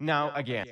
Now, again,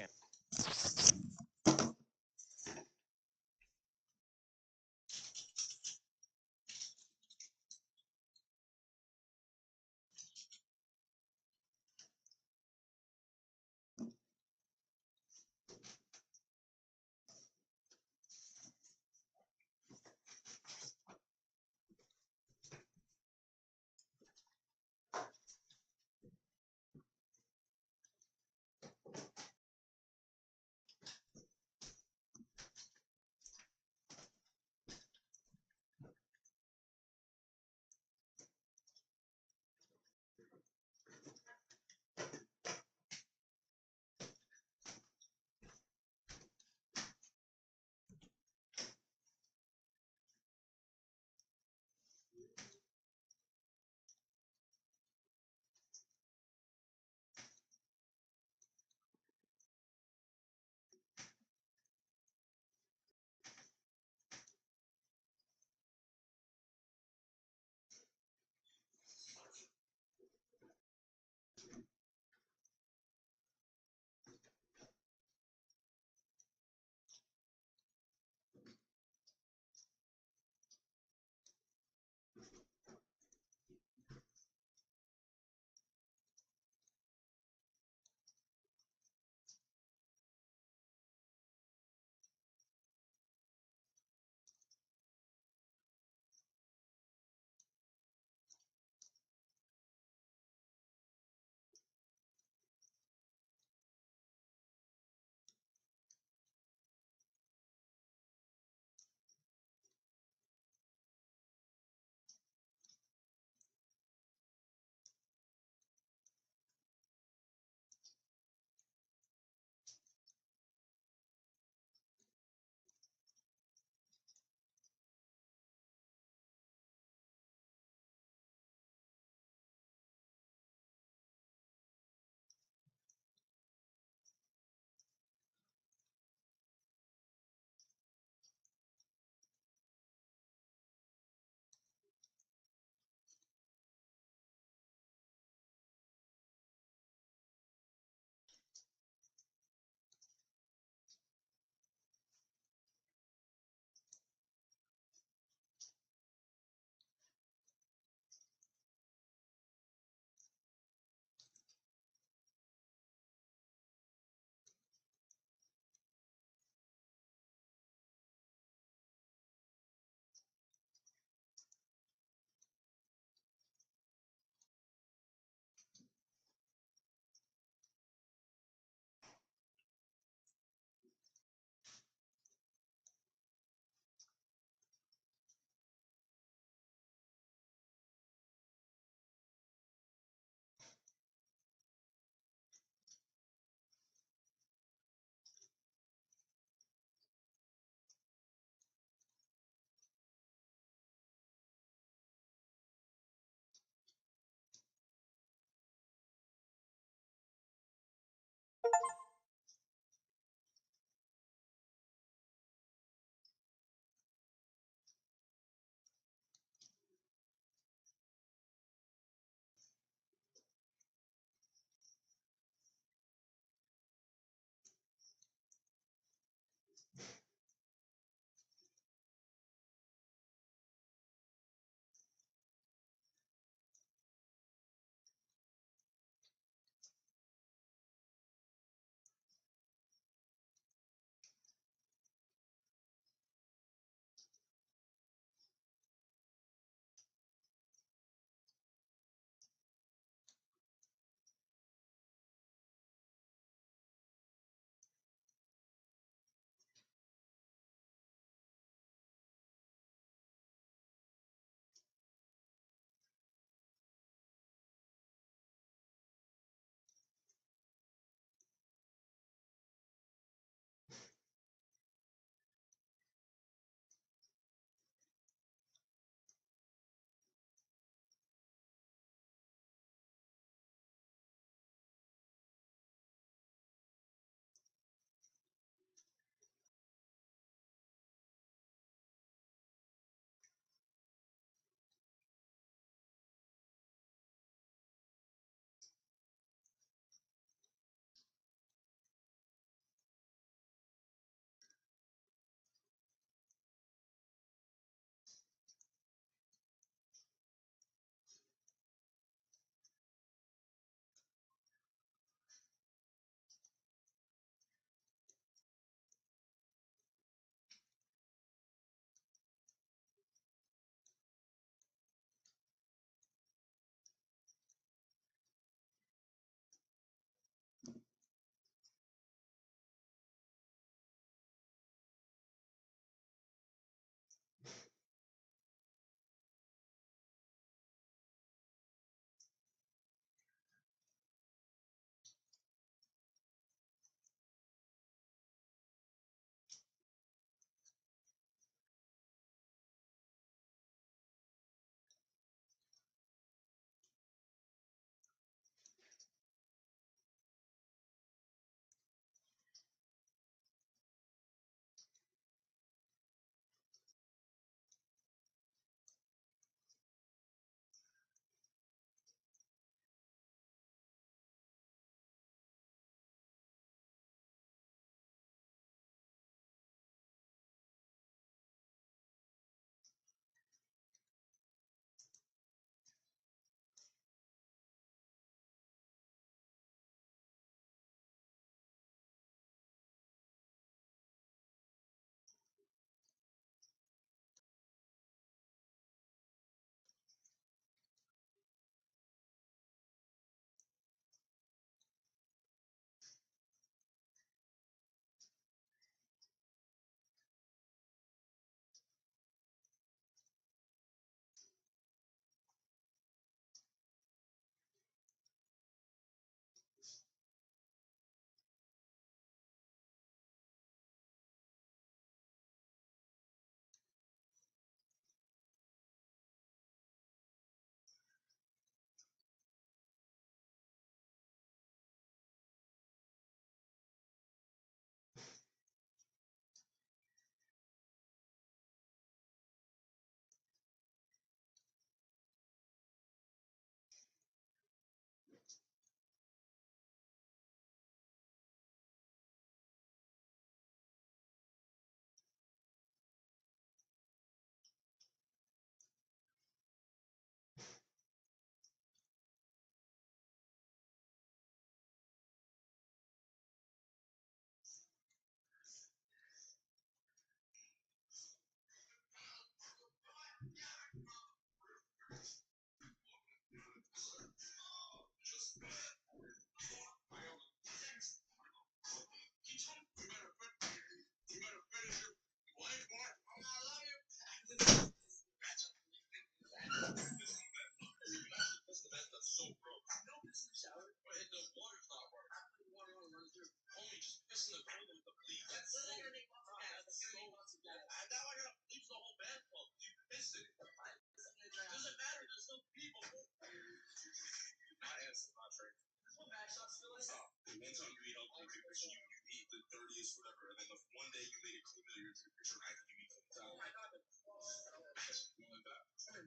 So you eat the dirtiest, whatever, and then one day you make a clean meal, you're acting unique from the time. Oh my god, you like that? You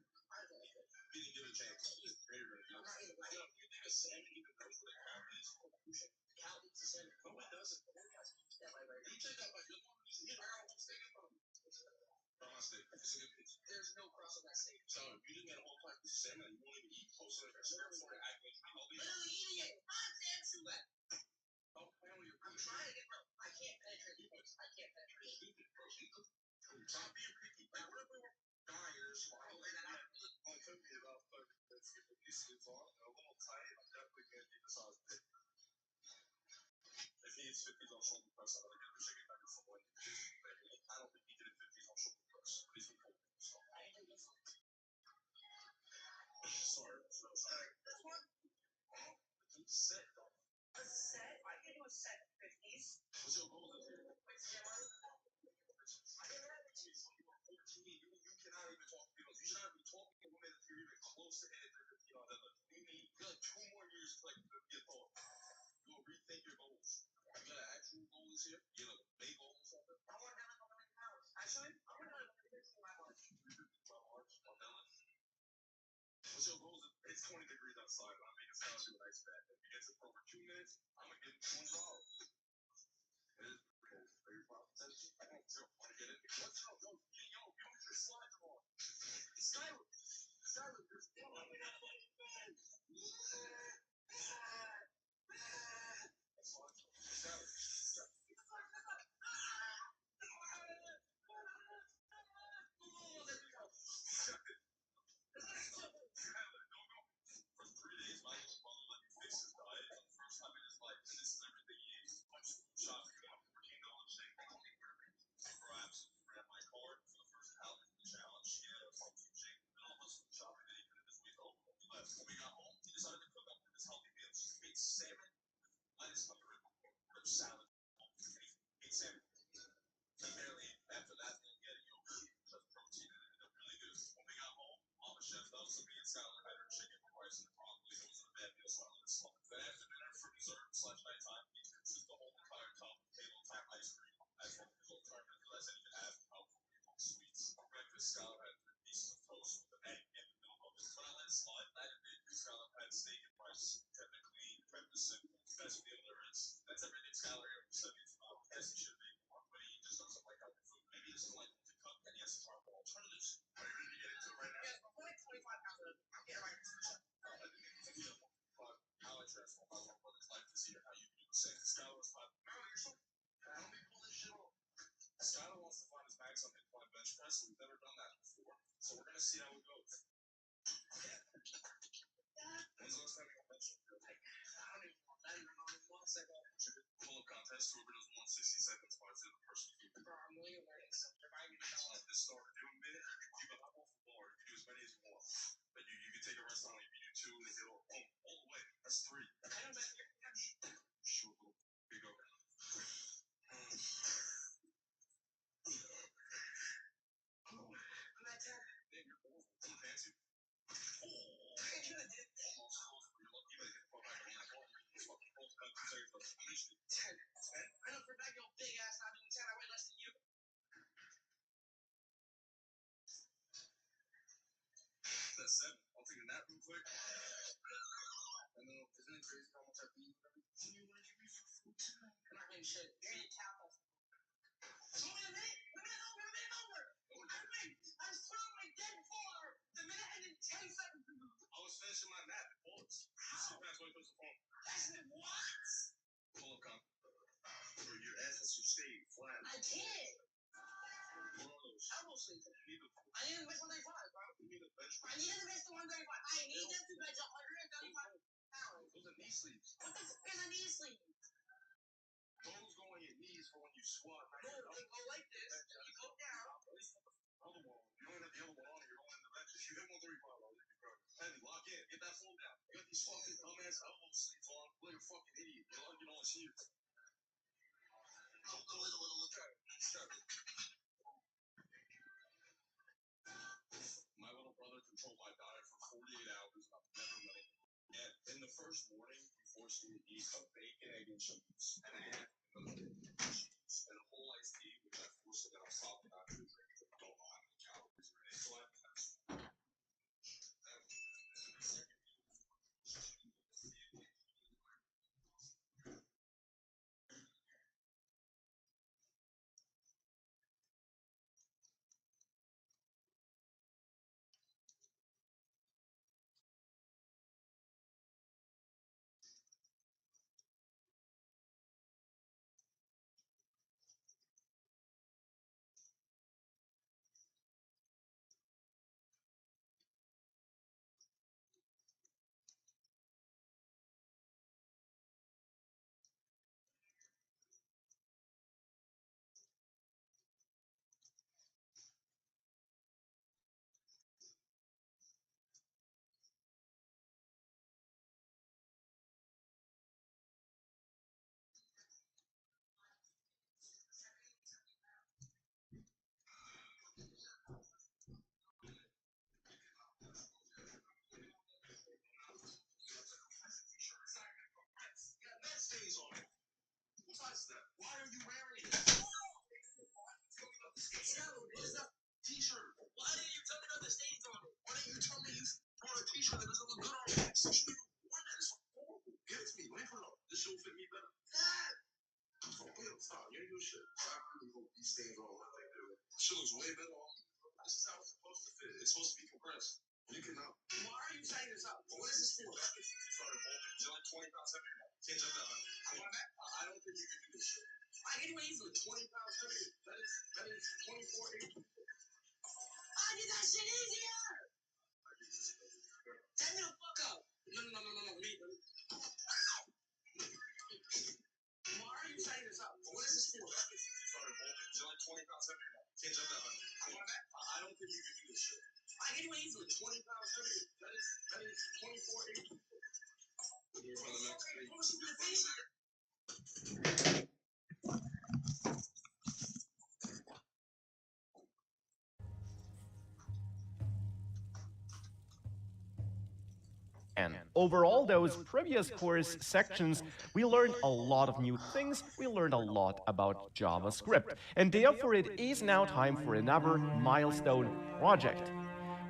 didn't give it a chance. It's very, very good. You think a salmon even knows what a cow is? Cow eats a salmon. No, it doesn't. You take that by your one reason. You know, I won't steak in front of me. From my steak. It's a good piece. There's no cross on that steak. So if you just got a whole pint of salmon and you won't even eat close to it, therefore you act like you know literally eating it. I'm damn sure that. Oh, I'm trying to get bro. I can't penetrate you. I can't penetrate you. Stop being picky. Like, what if we were dyers? It took me about 30 minutes to get the pieces on. And a little tight. I'm definitely going to need the sauce big. If he eats 50s on shoulder press, I'm going to get the chicken nuggets from Wendy's. I don't think he can hit 50s on shoulder press. But he's been cool. So. Sorry. This one? It's set, though. A set? I can do a set of 50s. What's your goal this year? Wait, see, I never had 50s. When you were 14, you cannot even talk to people. You should not be talking to women if you're even close to hitting 50 on them. You need like 2 more years to like get thought. You will rethink your goals. You got an actual goal this year? You got a big goal or something? I want to have like 1 million pounds. Actually, I want to have 150 my March. 350 March? On Ellen? What's your goals? It's 20 degrees outside. I'm making sound to a nice bed. If you get to over 2 minutes, I'm going to give you $200. It is cool. Are you proud? I don't want to get in. What's up? Yo, use your slides on. Skyler, there's one. Salad. Eat salmon. He barely, after that, didn't get a yogurt, just protein in it. It really good. When we got home, Mama Chef thought me and Skylar had her chicken with rice and broccoli. It wasn't a bad meal, so I let it slide. Then after dinner, for dessert/nighttime, he consumed the whole entire cup of tabletop ice cream. As one of his alternatives, as I even asked how sweets. For breakfast, Skylar had 3 pieces of toast with an egg in the middle of it. But I let it slide. I didn't do Skylar had steak and rice. Technically, kept it simple. Best meal there is. That's everything Skylar ever said. Yes, he should be more, but he just doesn't like healthy food. Maybe he doesn't like to cook, and he has to talk about alternatives. Are you ready to get into it right now? Yes, before like 25 pounds of it, I'm getting right into it. I didn't even think of it. But how I transform my little brother's life this year, how you can do the same. Skylar was 5. No, you're so. How do we pull this shit off? Skylar wants to find his max on incline bench press, and we've never done that before. So we're going to see how it goes. When's the last time you bench? I don't even want that. I don't even know. 1 second. Pull-up contest. Whoever does 160 seconds finds the other person to keep it. Bro, I'm really learning something. If I even know this start to do a minute, you can hop off the bar. You can do as many as you want. But you can take a rest on it. You can do 2 and then get all the way. That's 3. I know that here. Sure. Here you go. I'm not tired. Man, you're old. I'm fancy. Oh, I should have did almost close. You're lucky you get the fuck out of my ball. It's fucking close. Cut 2 seconds left. How much? 10. 10? I know for a fact you're big ass not doing 10. I weigh less than you. That's 7. I'll take a nap real quick. I know. Isn't it crazy how much I eat? You want to give me some food tonight? I'm not getting shit. You're eating tapas. Wait a minute. We're over. I win. I'm swallowing my dead bar. The minute ended 10 seconds ago. I was finishing my nap. Pause. How? That's why you push the phone. That's what? Pull up, comp. Bro, your ass has to stay flat. I can't. Elbow sleep. I need to bench 135, bro. You need to bench. I need to bench the 135. I need them to bench 135 pounds. Those are knee sleeves. What the fuck is a knee sleeve? Those go on your knees for when you squat. No, they go like this. You go down. Other one. You don't have the other one on. You're going in the bench. If you hit 135, I'll leave you go. Heavy, lock in. Get that full down. You got these fucking dumbass elbow sleeves on. Like a fucking idiot. You're lucky you don't see it. My little brother controlled my diet for 48 hours. I've never let him. And in the first morning, he forced me to eat a bacon, egg, and cheese. And a half. And a whole iced tea, which I forced it, and I'm probably not going to drink because I don't know how many calories are in it. So yeah, that stays on it. Besides that, why are you wearing it? What is that t-shirt? Why didn't you tell me that the stains on it? Why didn't you tell me you brought a t-shirt that doesn't look good on me? So you worn that is horrible. Give it to me. Let me put it on. This should fit me better. Dad! Stop. You ain't do shit. I really hope these stains are all like that. This shit looks way better on me. This is how it's supposed to fit. It's supposed to be compressed. You cannot. Why are you saying this out? What is this for? You're like 20 pounds heavier now. Can't jump that high. I want that. I don't think you can do this shit. I can do it easily. 20 pounds heavier. That is 24 8. I did that shit easier. Tell me the fuck up. No. Me. Why are you saying this out? What is this for? You're like 20 pounds heavier now. Can't jump that high. I want that. I don't think you can do this shit. I can do it easily. 20 pounds heavier. That is 24 8. And over all those previous course sections, we learned a lot of new things, we learned a lot about JavaScript, and therefore it is now time for another milestone project.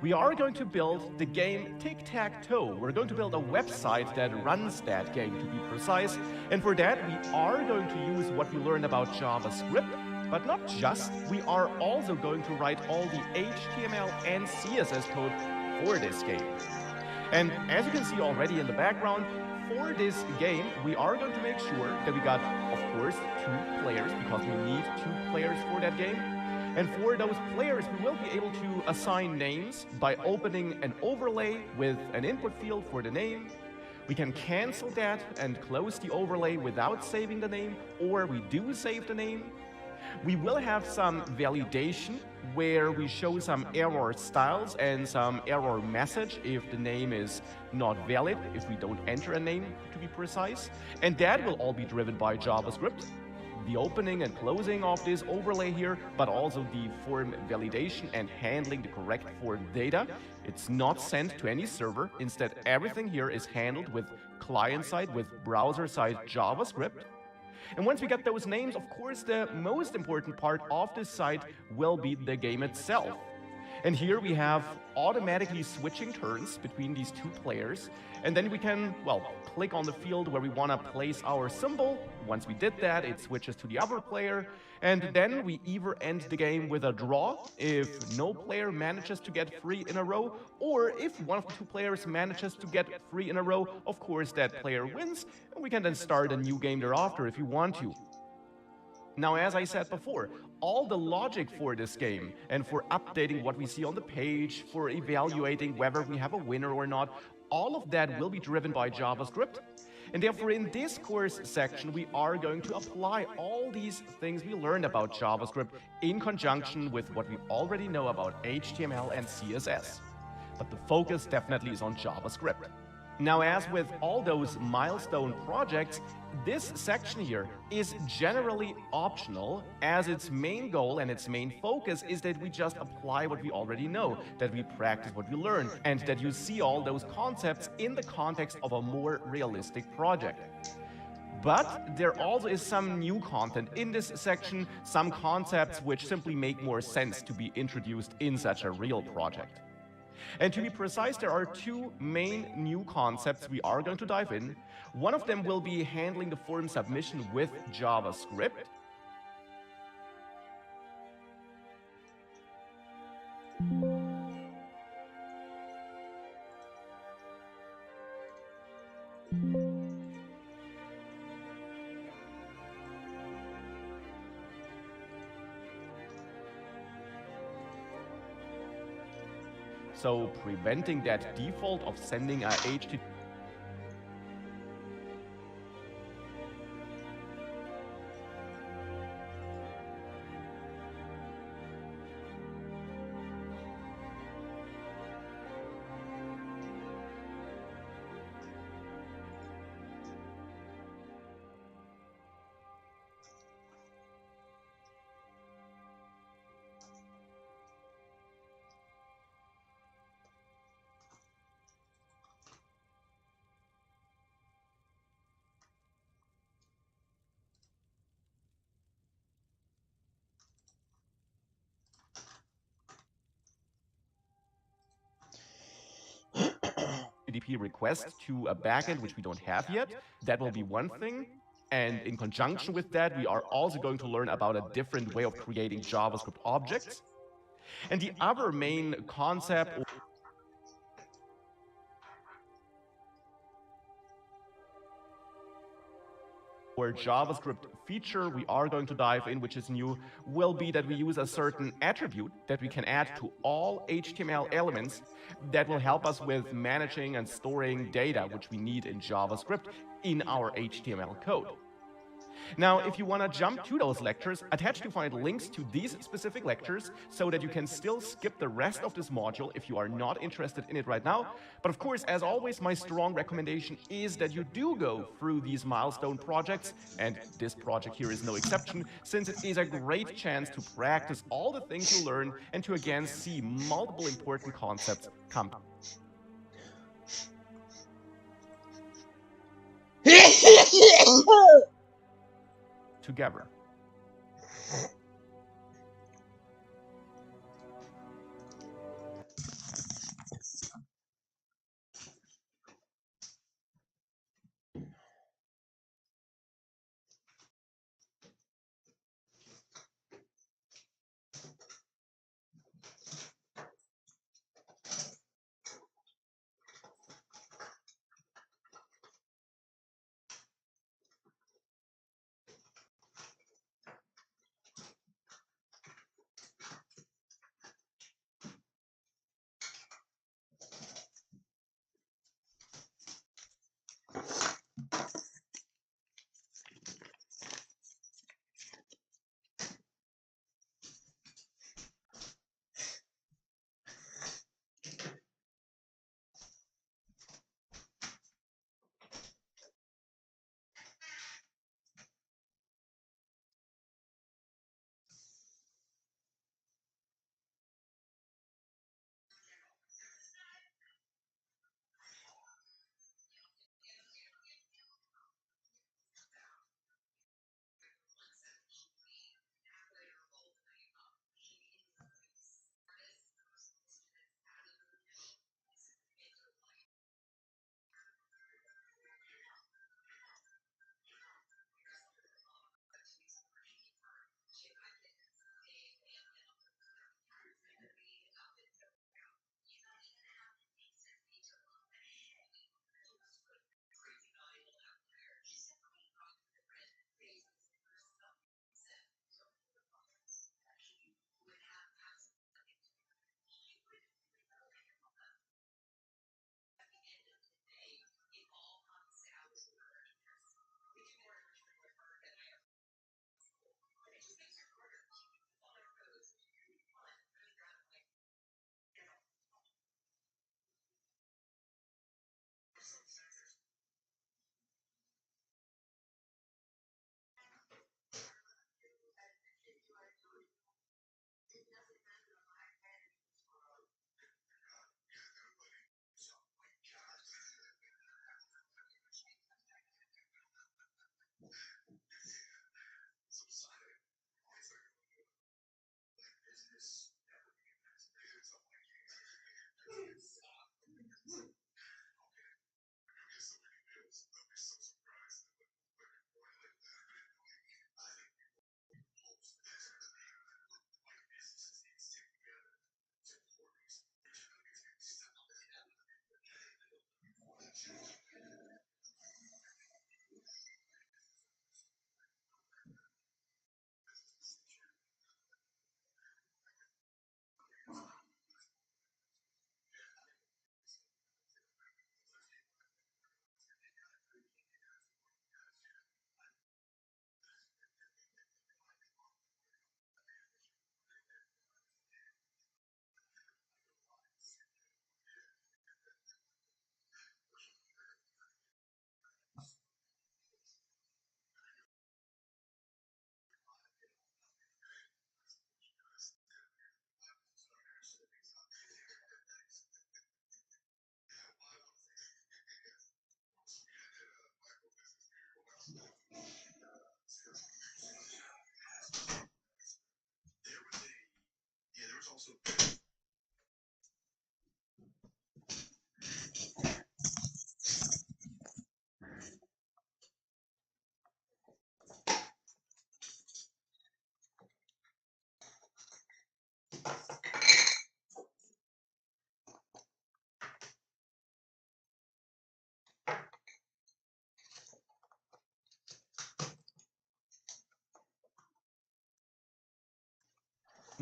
We are going to build the game Tic-Tac-Toe. We're going to build a website that runs that game, to be precise, and for that we are going to use what we learned about JavaScript, but not just, we are also going to write all the HTML and CSS code for this game. And as you can see already in the background, for this game, we are going to make sure that we got, of course, 2 players, because we need 2 players for that game. And for those players, we will be able to assign names by opening an overlay with an input field for the name. We can cancel that and close the overlay without saving the name, or we do save the name. We will have some validation where we show some error styles and some error message if the name is not valid, if we don't enter a name to be precise. And that will all be driven by JavaScript. The opening and closing of this overlay here, but also the form validation and handling the correct form data. It's not sent to any server. Instead, everything here is handled with client-side, with browser-side JavaScript. And once we get those names, of course, the most important part of this site will be the game itself. And here we have automatically switching turns between these 2 players. And then we can, well, click on the field where we want to place our symbol. Once we did that, it switches to the other player. And then we either end the game with a draw if no player manages to get 3 in a row, or if one of the 2 players manages to get 3 in a row, of course that player wins, and we can then start a new game thereafter if you want to. Now, as I said before, all the logic for this game and for updating what we see on the page, for evaluating whether we have a winner or not, all of that will be driven by JavaScript. And therefore, in this course section, we are going to apply all these things we learned about JavaScript in conjunction with what we already know about HTML and CSS. But the focus definitely is on JavaScript. Now, as with all those milestone projects, this section here is generally optional, as its main goal and its main focus is that we just apply what we already know, that we practice what we learn, and that you see all those concepts in the context of a more realistic project. But there also is some new content in this section, some concepts which simply make more sense to be introduced in such a real project. And to be precise, there are two main new concepts we are going to dive in. One of them will be handling the form submission with JavaScript. So preventing that default of sending a HTTP request to a backend, which we don't have yet. That will be one thing. And in conjunction with that, we are also going to learn about a different way of creating JavaScript objects. And the other main concept or JavaScript feature we are going to dive in, which is new, will be that we use a certain attribute that we can add to all HTML elements that will help us with managing and storing data, which we need in JavaScript in our HTML code. Now, if you want to jump to those lectures, attached you find links to these specific lectures so that you can still skip the rest of this module if you are not interested in it right now. But of course, as always, my strong recommendation is that you do go through these milestone projects, and this project here is no exception, since it is a great chance to practice all the things you learn and to again see multiple important concepts come together.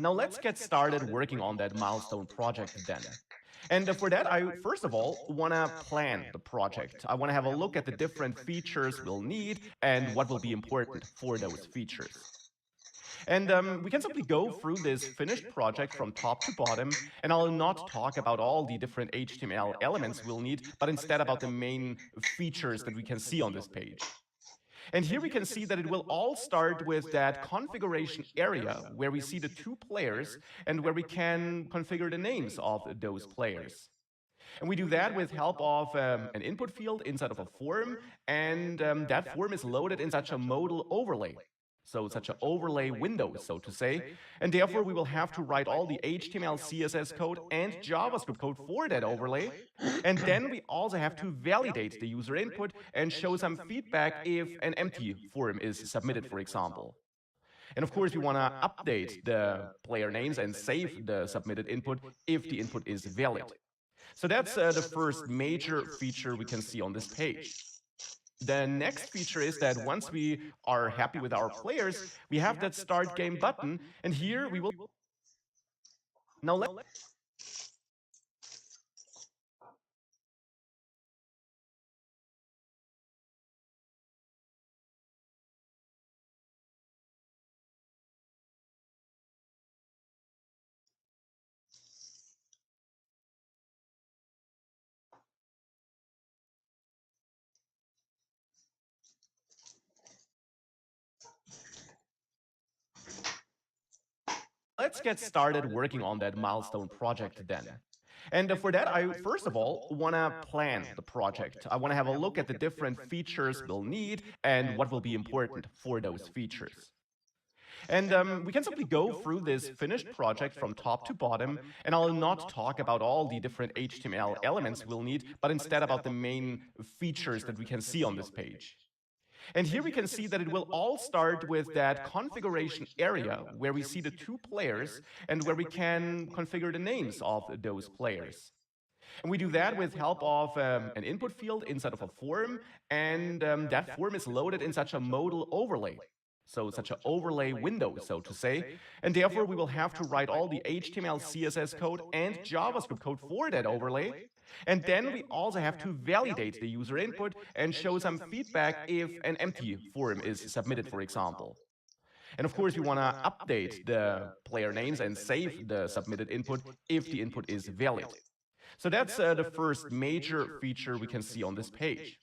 Now let's get started working on that milestone project then. And for that, I first of all want to plan the project. I want to have a look at the different features we'll need and what will be important for those features. And we can simply go through this finished project from top to bottom, and I'll not talk about all the different HTML elements we'll need, but instead about the main features that we can see on this page. And here we can see that it will all start with that configuration area where we see the two players and where we can configure the names of those players. And we do that with help of an input field inside of a form, and that form is loaded in such a modal overlay. So such an overlay window, so to say. And therefore, we will have to write all the HTML, CSS code, and JavaScript code for that overlay. And then we also have to validate the user input and show some feedback if an empty form is submitted, for example. And of course, we want to update the player names and save the submitted input if the input is valid. So that's the first major feature we can see on this page. The next feature is that once we are happy with our players, we have that start game button, and here we will now let's get started working on that milestone project then. And for that, I first of all want to plan the project. I want to have a look at the different features we'll need and what will be important for those features. And we can simply go through this finished project from top to bottom, and I'll not talk about all the different HTML elements we'll need, but instead about the main features that we can see on this page. And here we can see that it will all start with that configuration area where we see the two players and where we can configure the names of those players. And we do that with help of an input field inside of a form, and that form is loaded in such a modal overlay. So such an overlay window, so to say. And therefore, we will have to write all the HTML, CSS code, and JavaScript code for that overlay. And then we also have to validate the user input and show some feedback if an empty form is submitted, for example. And of course, we want to update the player names and save the submitted input if the input is valid. So that's the first major feature we can see on this page.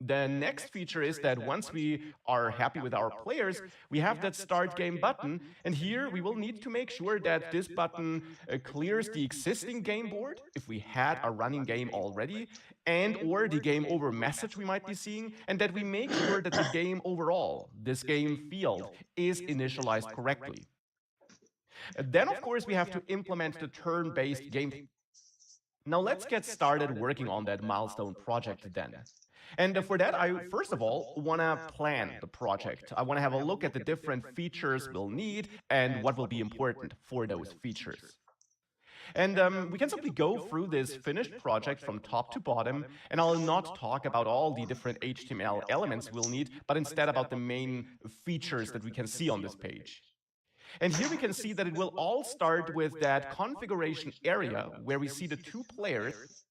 The next feature is that once we are happy with our players, we have that start game button, and here we will need to make sure that this button clears the existing game board if we had a running game already, and or the game over message we might be seeing, and that we make sure that the game overall, this game field, is initialized correctly. Then, of course, we have to implement the turn-based game. Now let's get started working on that milestone project then. And for that, I first of all want to plan the project. I want to have a look at the different features we'll need and what will be important for those features. And we can simply go through this finished project from top to bottom, and I'll not talk about all the different HTML elements we'll need, but instead about the main features that we can see on this page. And here we can see that it will all start with that configuration area where we see the two players.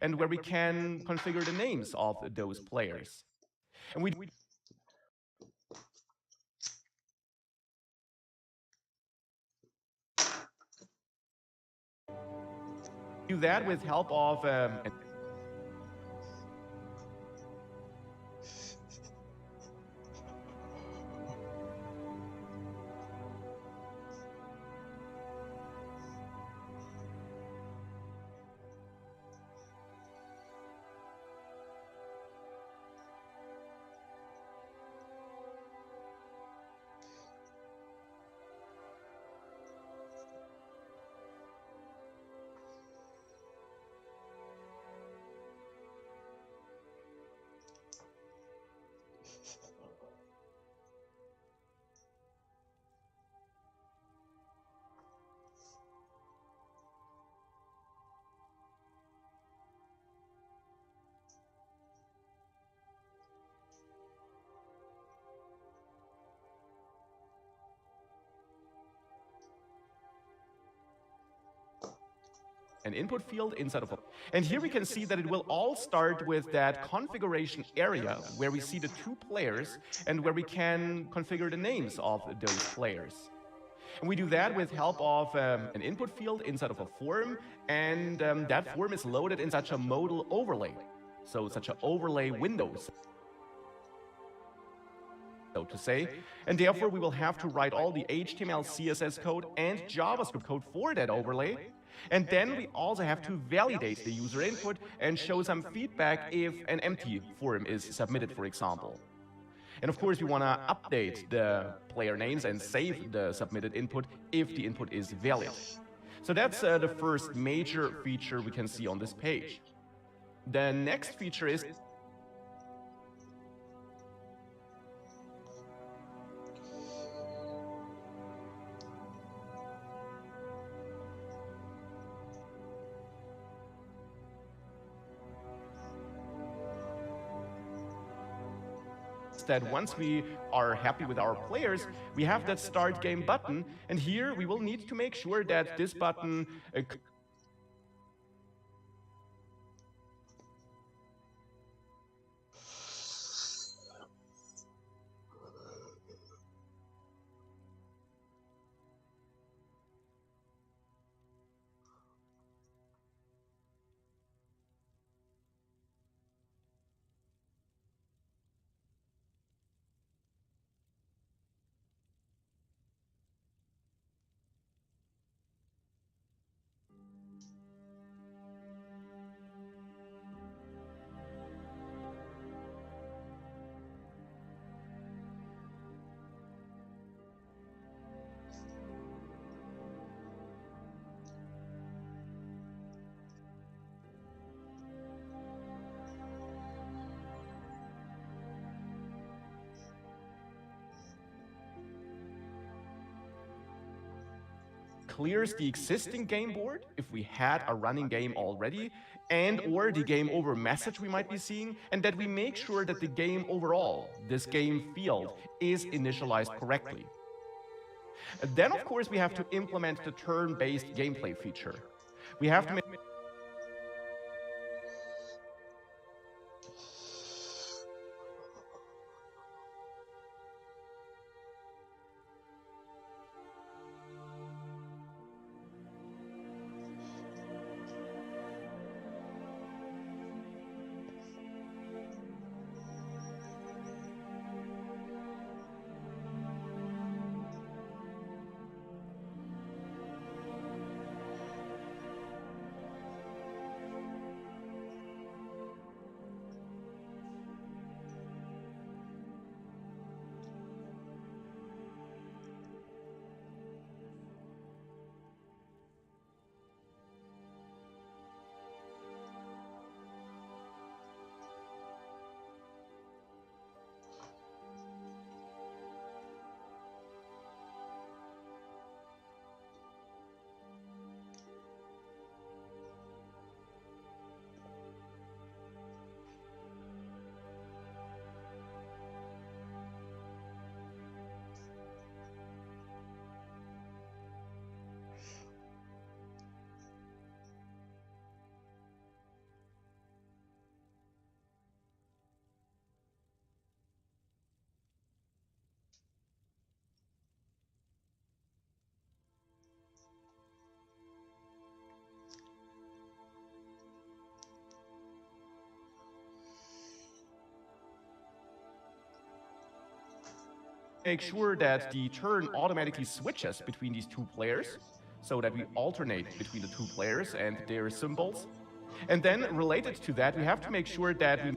And where we can configure the names of those players. And we do that with help of an input field inside of a... And here we can see that it will all start with that configuration area where we see the two players and where we can configure the names of those players. And we do that with help of an input field inside of a form, and that form is loaded in such a modal overlay. So such an overlay window, so to say, and therefore we will have to write all the HTML, CSS code and JavaScript code for that overlay. And then we also have to validate the user input and show some feedback if an empty form is submitted, for example. And of course, we want to update the player names and save the submitted input if the input is valid. So that's the first major feature we can see on this page. The next feature is that once we are happy with our players, we have that start game button, and here we will need to make sure that this button clears the existing game board if we had a running game already, and or the game over message we might be seeing, and that we make sure that the game overall, this game field, is initialized correctly. And then of course we have to implement the turn-based gameplay feature. We have to make sure that the turn automatically switches between these two players, so that we alternate between the two players and their symbols. And then related to that, we have to make sure that we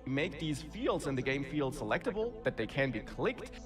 make these fields in the game field selectable, that they can be clicked.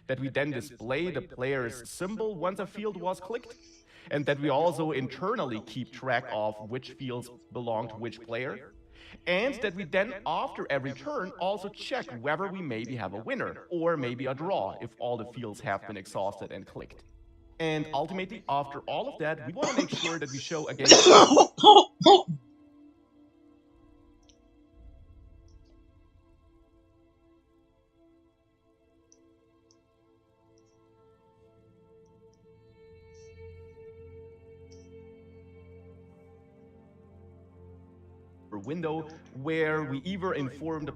that we then display the player's symbol once a field was clicked, and that we also internally keep track of which fields belong to which player, and that we then, after every turn, also check whether we maybe have a winner or maybe a draw if all the fields have been exhausted and clicked. And ultimately, after all of that, we want to make sure that we show again window where we either inform the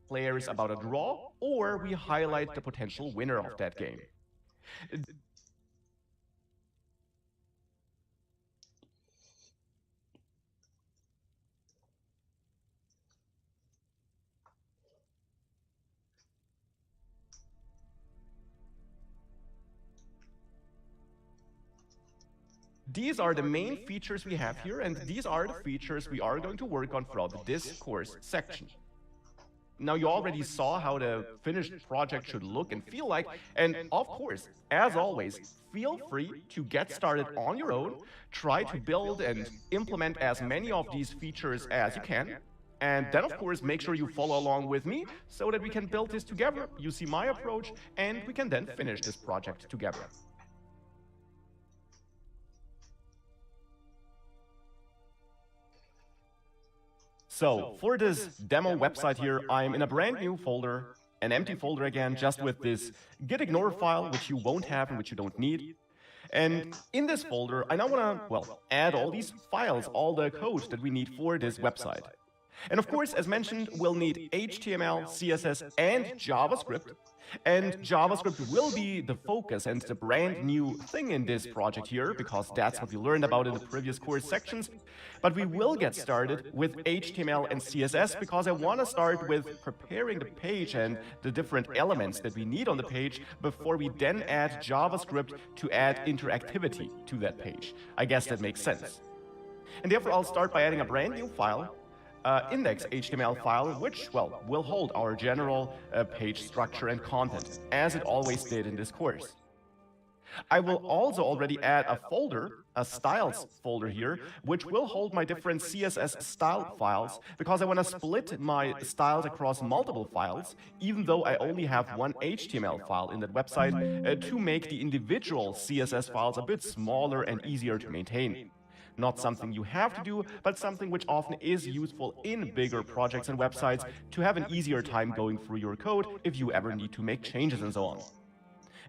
players about a draw, or we highlight the potential winner of that game. These are the main features we have here, and these are the features we are going to work on throughout this course section. Now, you already saw how the finished project should look and feel like, and of course, as always, feel free to get started on your own, try to build and implement as many of these features as you can, and then, of course, make sure you follow along with me so that we can build this together, you see my approach, and we can then finish this project together. So, for this demo website here, I'm in a brand new folder, an empty folder again, just with this gitignore file, which you won't have and which you don't need. And in this folder, I now want to, well, add all these files, all the code that we need for this website. And of course, as mentioned, we'll need HTML, CSS, and JavaScript. And JavaScript will be the focus and the brand new thing in this project here, because that's what we learned about in the previous course sections. But we will get started with HTML and CSS, because I want to start with preparing the page and the different elements that we need on the page before we then add JavaScript to add interactivity to that page. I guess that makes sense. And therefore, I'll start by adding a brand new file, index HTML file, which, well, will hold our general page structure and content, as it always did in this course. I will also already add a folder, a styles folder here, which will hold my different CSS style files, because I want to split my styles across multiple files, even though I only have one HTML file in that website, to make the individual CSS files a bit smaller and easier to maintain. Not something you have to do, but something which often is useful in bigger projects and websites to have an easier time going through your code if you ever need to make changes and so on.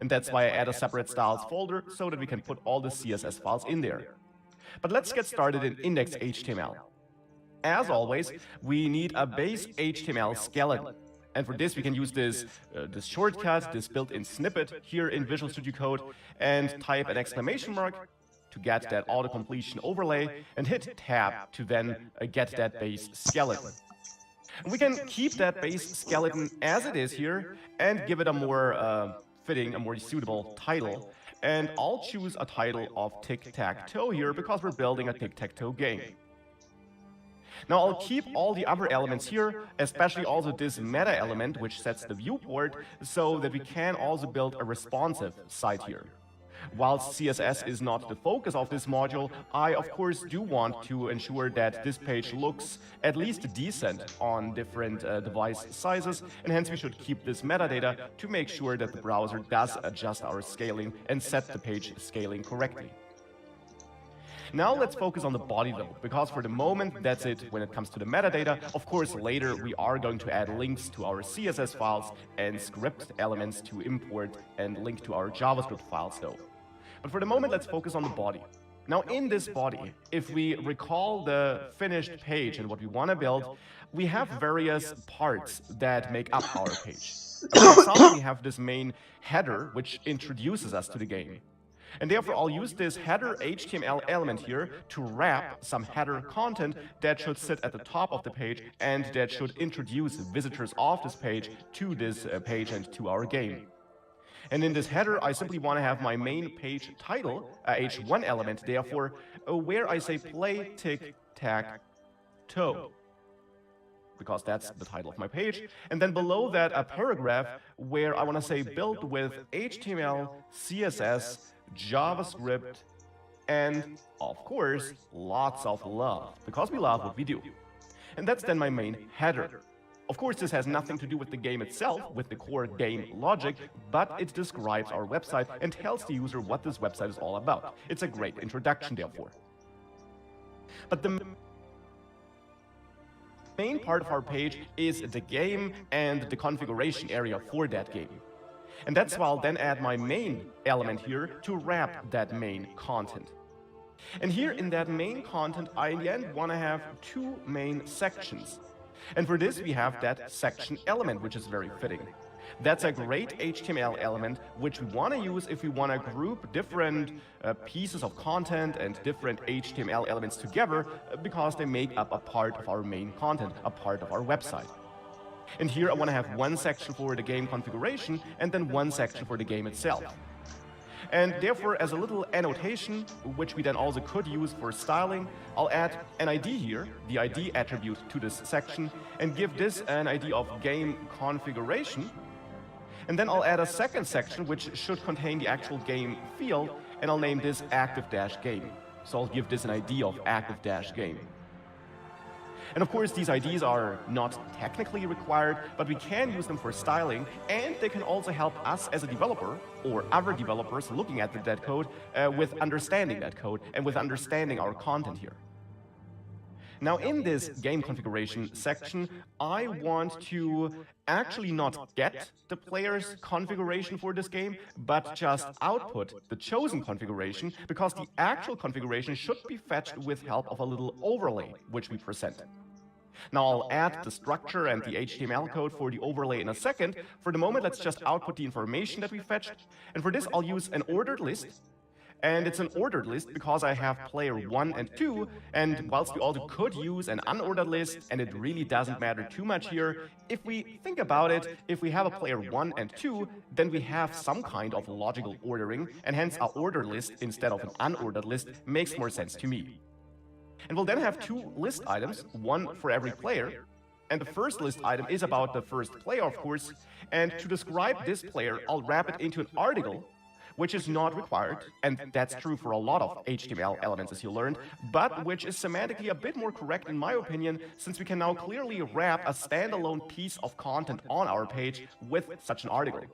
And that's why I add a separate styles folder, so that we can put all the CSS files in there. But let's get started in index.html. As always, we need a base HTML skeleton. And for this, we can use this shortcut, this built-in snippet here in Visual Studio Code, and type an exclamation mark to get that auto-completion overlay, and hit Tab to then get that base skeleton. And we can keep that base skeleton as it is here, and give it a more fitting, a more suitable title. And I'll choose a title of Tic-Tac-Toe here, because we're building a tic-tac-toe game. Now, I'll keep all the other elements here, especially also this meta element, which sets the viewport, so that we can also build a responsive site here. Whilst CSS is not the focus of this module, I of course do want to ensure that this page looks at least decent on different device sizes, and hence we should keep this metadata to make sure that the browser does adjust our scaling and set the page scaling correctly. Now let's focus on the body though, because for the moment that's it when it comes to the metadata. Of course, later we are going to add links to our CSS files and script elements to import and link to our JavaScript files though. But for the moment, let's focus on the body. Now in this body, if we recall the finished page and what we want to build, we have various parts that make up our page. For example, we have this main header, which introduces us to the game. And therefore, I'll use this header HTML element here to wrap some header content that should sit at the top of the page and that should introduce visitors of this page to this page and to our game. And in this header, I simply want to have my main page title, h1 element, therefore, where I say play tic-tac-toe, because that's the title of my page. And then below that, a paragraph where I want to say build with HTML, CSS, JavaScript, and, of course, lots of love, because we love what we do. And that's then my main header. Of course, this has nothing to do with the game itself, with the core game logic, but it describes our website and tells the user what this website is all about. It's a great introduction, therefore. But the main part of our page is the game and the configuration area for that game. And that's why I'll then add my main element here to wrap that main content. And here in that main content, I in the end want to have two main sections. And for this, we have that section element, which is very fitting. That's a great HTML element, which we want to use if we want to group different pieces of content and different HTML elements together, because they make up a part of our main content, a part of our website. And here I want to have one section for the game configuration and then one section for the game itself. And therefore, as a little annotation, which we then also could use for styling, I'll add an ID here, the ID attribute to this section, and give this an ID of game configuration. And then I'll add a second section, which should contain the actual game field, and I'll name this active-game. So I'll give this an ID of active-game. And of course, these IDs are not technically required, but we can use them for styling, and they can also help us as a developer, or other developers looking at that code, with understanding that code and with understanding our content here. Now in this game configuration section, I want to actually not get the player's configuration for this game, but just output the chosen configuration, because the actual configuration should be fetched with help of a little overlay, which we present. Now I'll add the structure and the HTML code for the overlay in a second. For the moment, let's just output the information that we fetched. And for this, I'll use an ordered list. And it's an ordered list because I have player 1 and 2, and whilst we also could use an unordered list, and it really doesn't matter too much here, if we think about it, if we have a player 1 and 2, then we have some kind of logical ordering, and hence our ordered list instead of an unordered list makes more sense to me. And we'll then have two list items, one for every player, and the first list item is about the first player, of course, and to describe this player, I'll wrap it into an article, which is not required, and that's true for a lot of HTML elements, as you learned, but which is semantically a bit more correct in my opinion, since we can now clearly wrap a standalone piece of content on our page with such an article.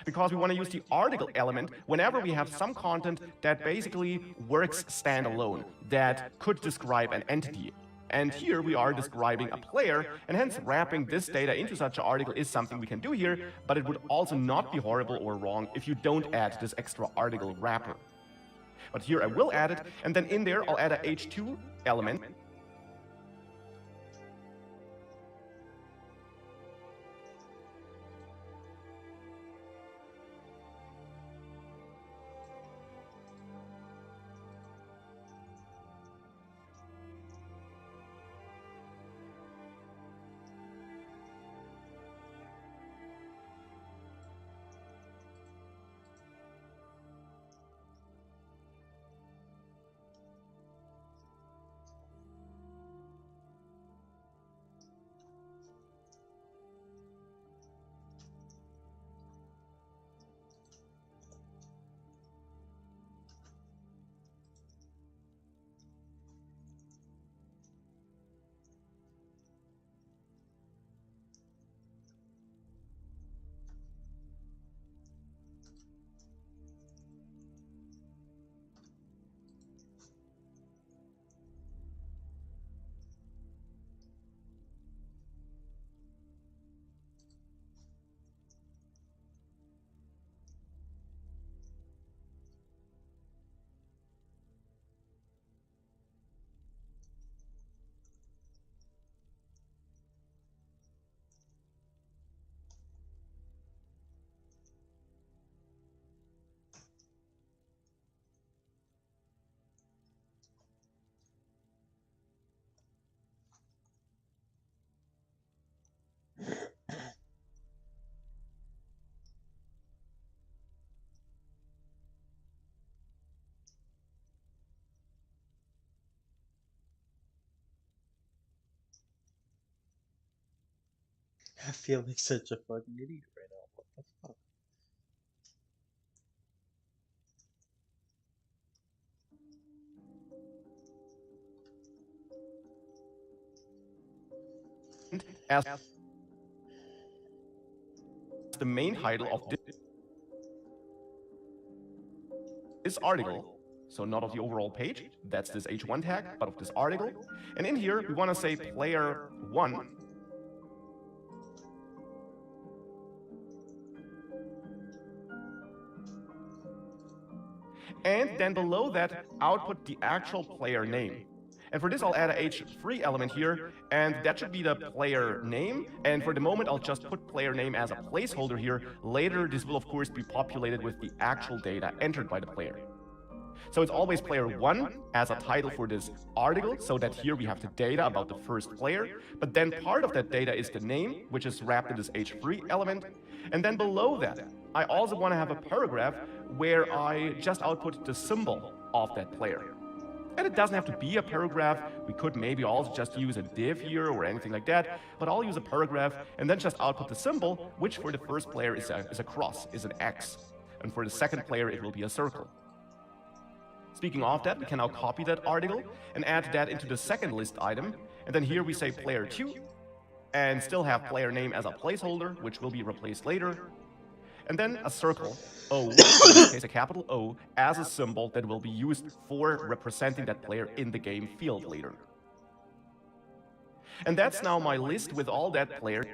Because we want to use the article element whenever we have some content that basically works standalone, that could describe an entity. And here we are describing a player, and hence wrapping this data into such an article is something we can do here, but it would also not be horrible or wrong if you don't add this extra article wrapper. But here I will add it, and then in there I'll add a h2 element. I feel like such a fucking idiot right now. What the fuck? As the main title of this article, so not of the overall page, that's this h1 tag, but of this article. And in here, we want to say player 1. And then below that, output the actual player name. And for this, I'll add a h3 element here, and that should be the player name. And for the moment, I'll just put player name as a placeholder here. Later, this will, of course, be populated with the actual data entered by the player. So it's always player 1 as a title for this article, so that here we have the data about the first player. But then part of that data is the name, which is wrapped in this h3 element. And then below that, I also want to have a paragraph where I just output the symbol of that player. And it doesn't have to be a paragraph. We could maybe also just use a div here or anything like that. But I'll use a paragraph and then just output the symbol, which for the first player is a cross, is an X. And for the second player, it will be a circle. Speaking of that, we can now copy that article and add that into the second list item. And then here we say player 2 and still have player name as a placeholder, which will be replaced later. And then a circle, O, in this case a capital O, as a symbol that will be used for representing that player in the game field later. And that's now my list with all that player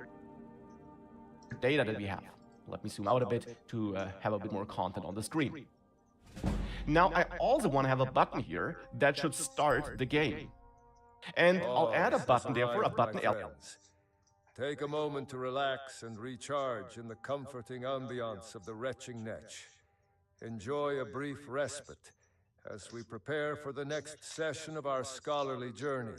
data that we have. Let me zoom out a bit to have a bit more content on the screen. Now I also want to have a button here that should start the game. And I'll add a button, therefore a button L. Take a moment to relax and recharge in the comforting ambiance of the retching Netch. Enjoy a brief respite as we prepare for the next session of our scholarly journey.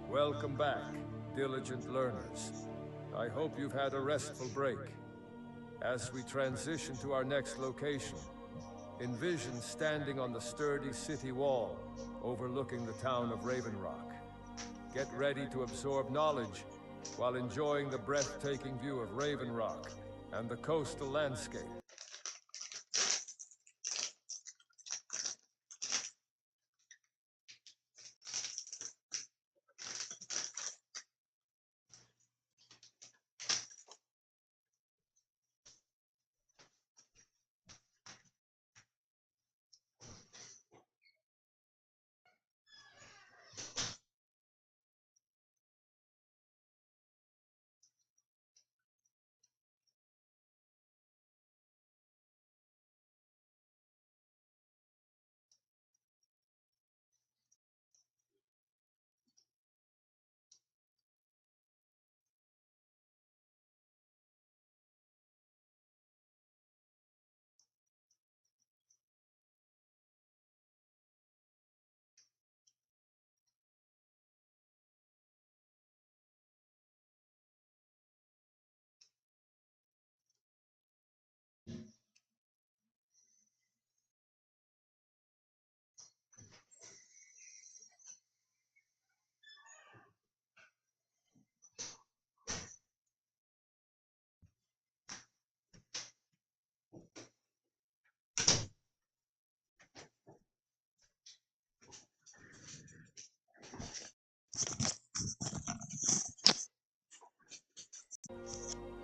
Welcome back, diligent learners. I hope you've had a restful break. As we transition to our next location, envision standing on the sturdy city wall, overlooking the town of Raven Rock. Get ready to absorb knowledge while enjoying the breathtaking view of Raven Rock and the coastal landscape.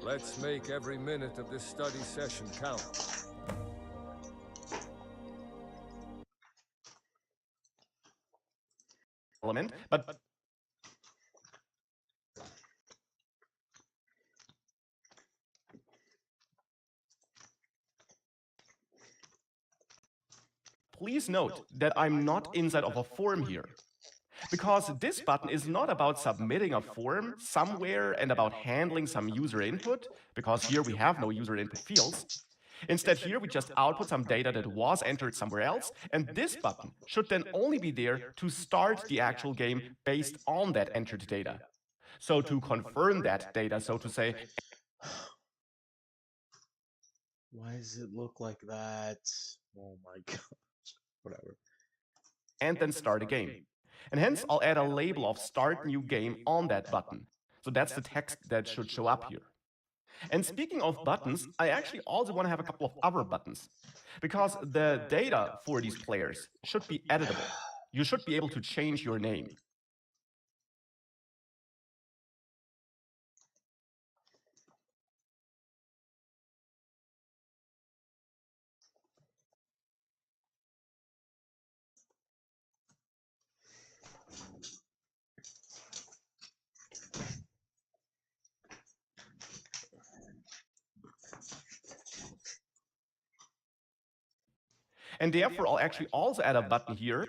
Let's make every minute of this study session count. Element, but please note that I'm not inside of a form here. Because this button is not about submitting a form somewhere and about handling some user input, because here we have no user input fields. Instead, here we just output some data that was entered somewhere else, and this button should then only be there to start the actual game based on that entered data. So to confirm that data, so to say. Why does it look like that? Oh my gosh. Whatever. And then start a game. And hence, I'll add a label of Start New Game on that button. So that's the text that should show up here. And speaking of buttons, I actually also want to have a couple of other buttons. Because the data for these players should be editable. You should be able to change your name. And therefore, I'll actually also add a button here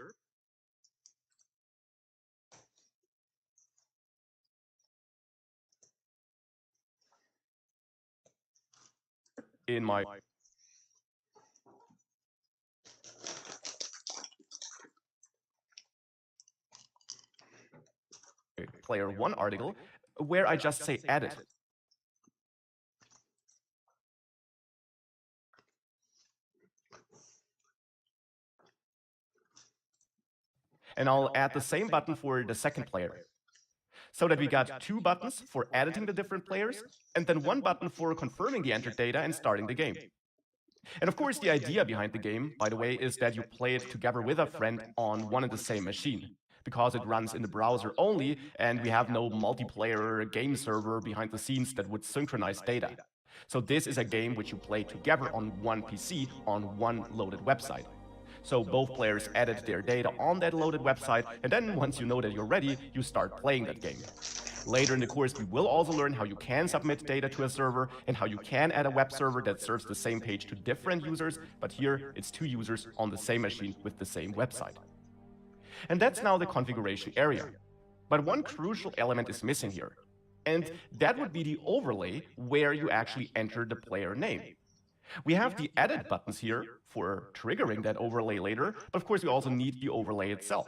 in my player 1 article, where I just say edit. And I'll add the same button for the second player. So that we got 2 buttons for editing the different players, and then 1 button for confirming the entered data and starting the game. And of course, the idea behind the game, by the way, is that you play it together with a friend on one and the same machine, because it runs in the browser only, and we have no multiplayer game server behind the scenes that would synchronize data. So this is a game which you play together on one PC on one loaded website. So both players edit their data on that loaded website, and then once you know that you're ready, you start playing that game. Later in the course, we will also learn how you can submit data to a server and how you can add a web server that serves the same page to different users, but here it's 2 users on the same machine with the same website. And that's now the configuration area. But one crucial element is missing here, and that would be the overlay where you actually enter the player name. We have the edit buttons here for triggering that overlay later, but of course we also need the overlay itself.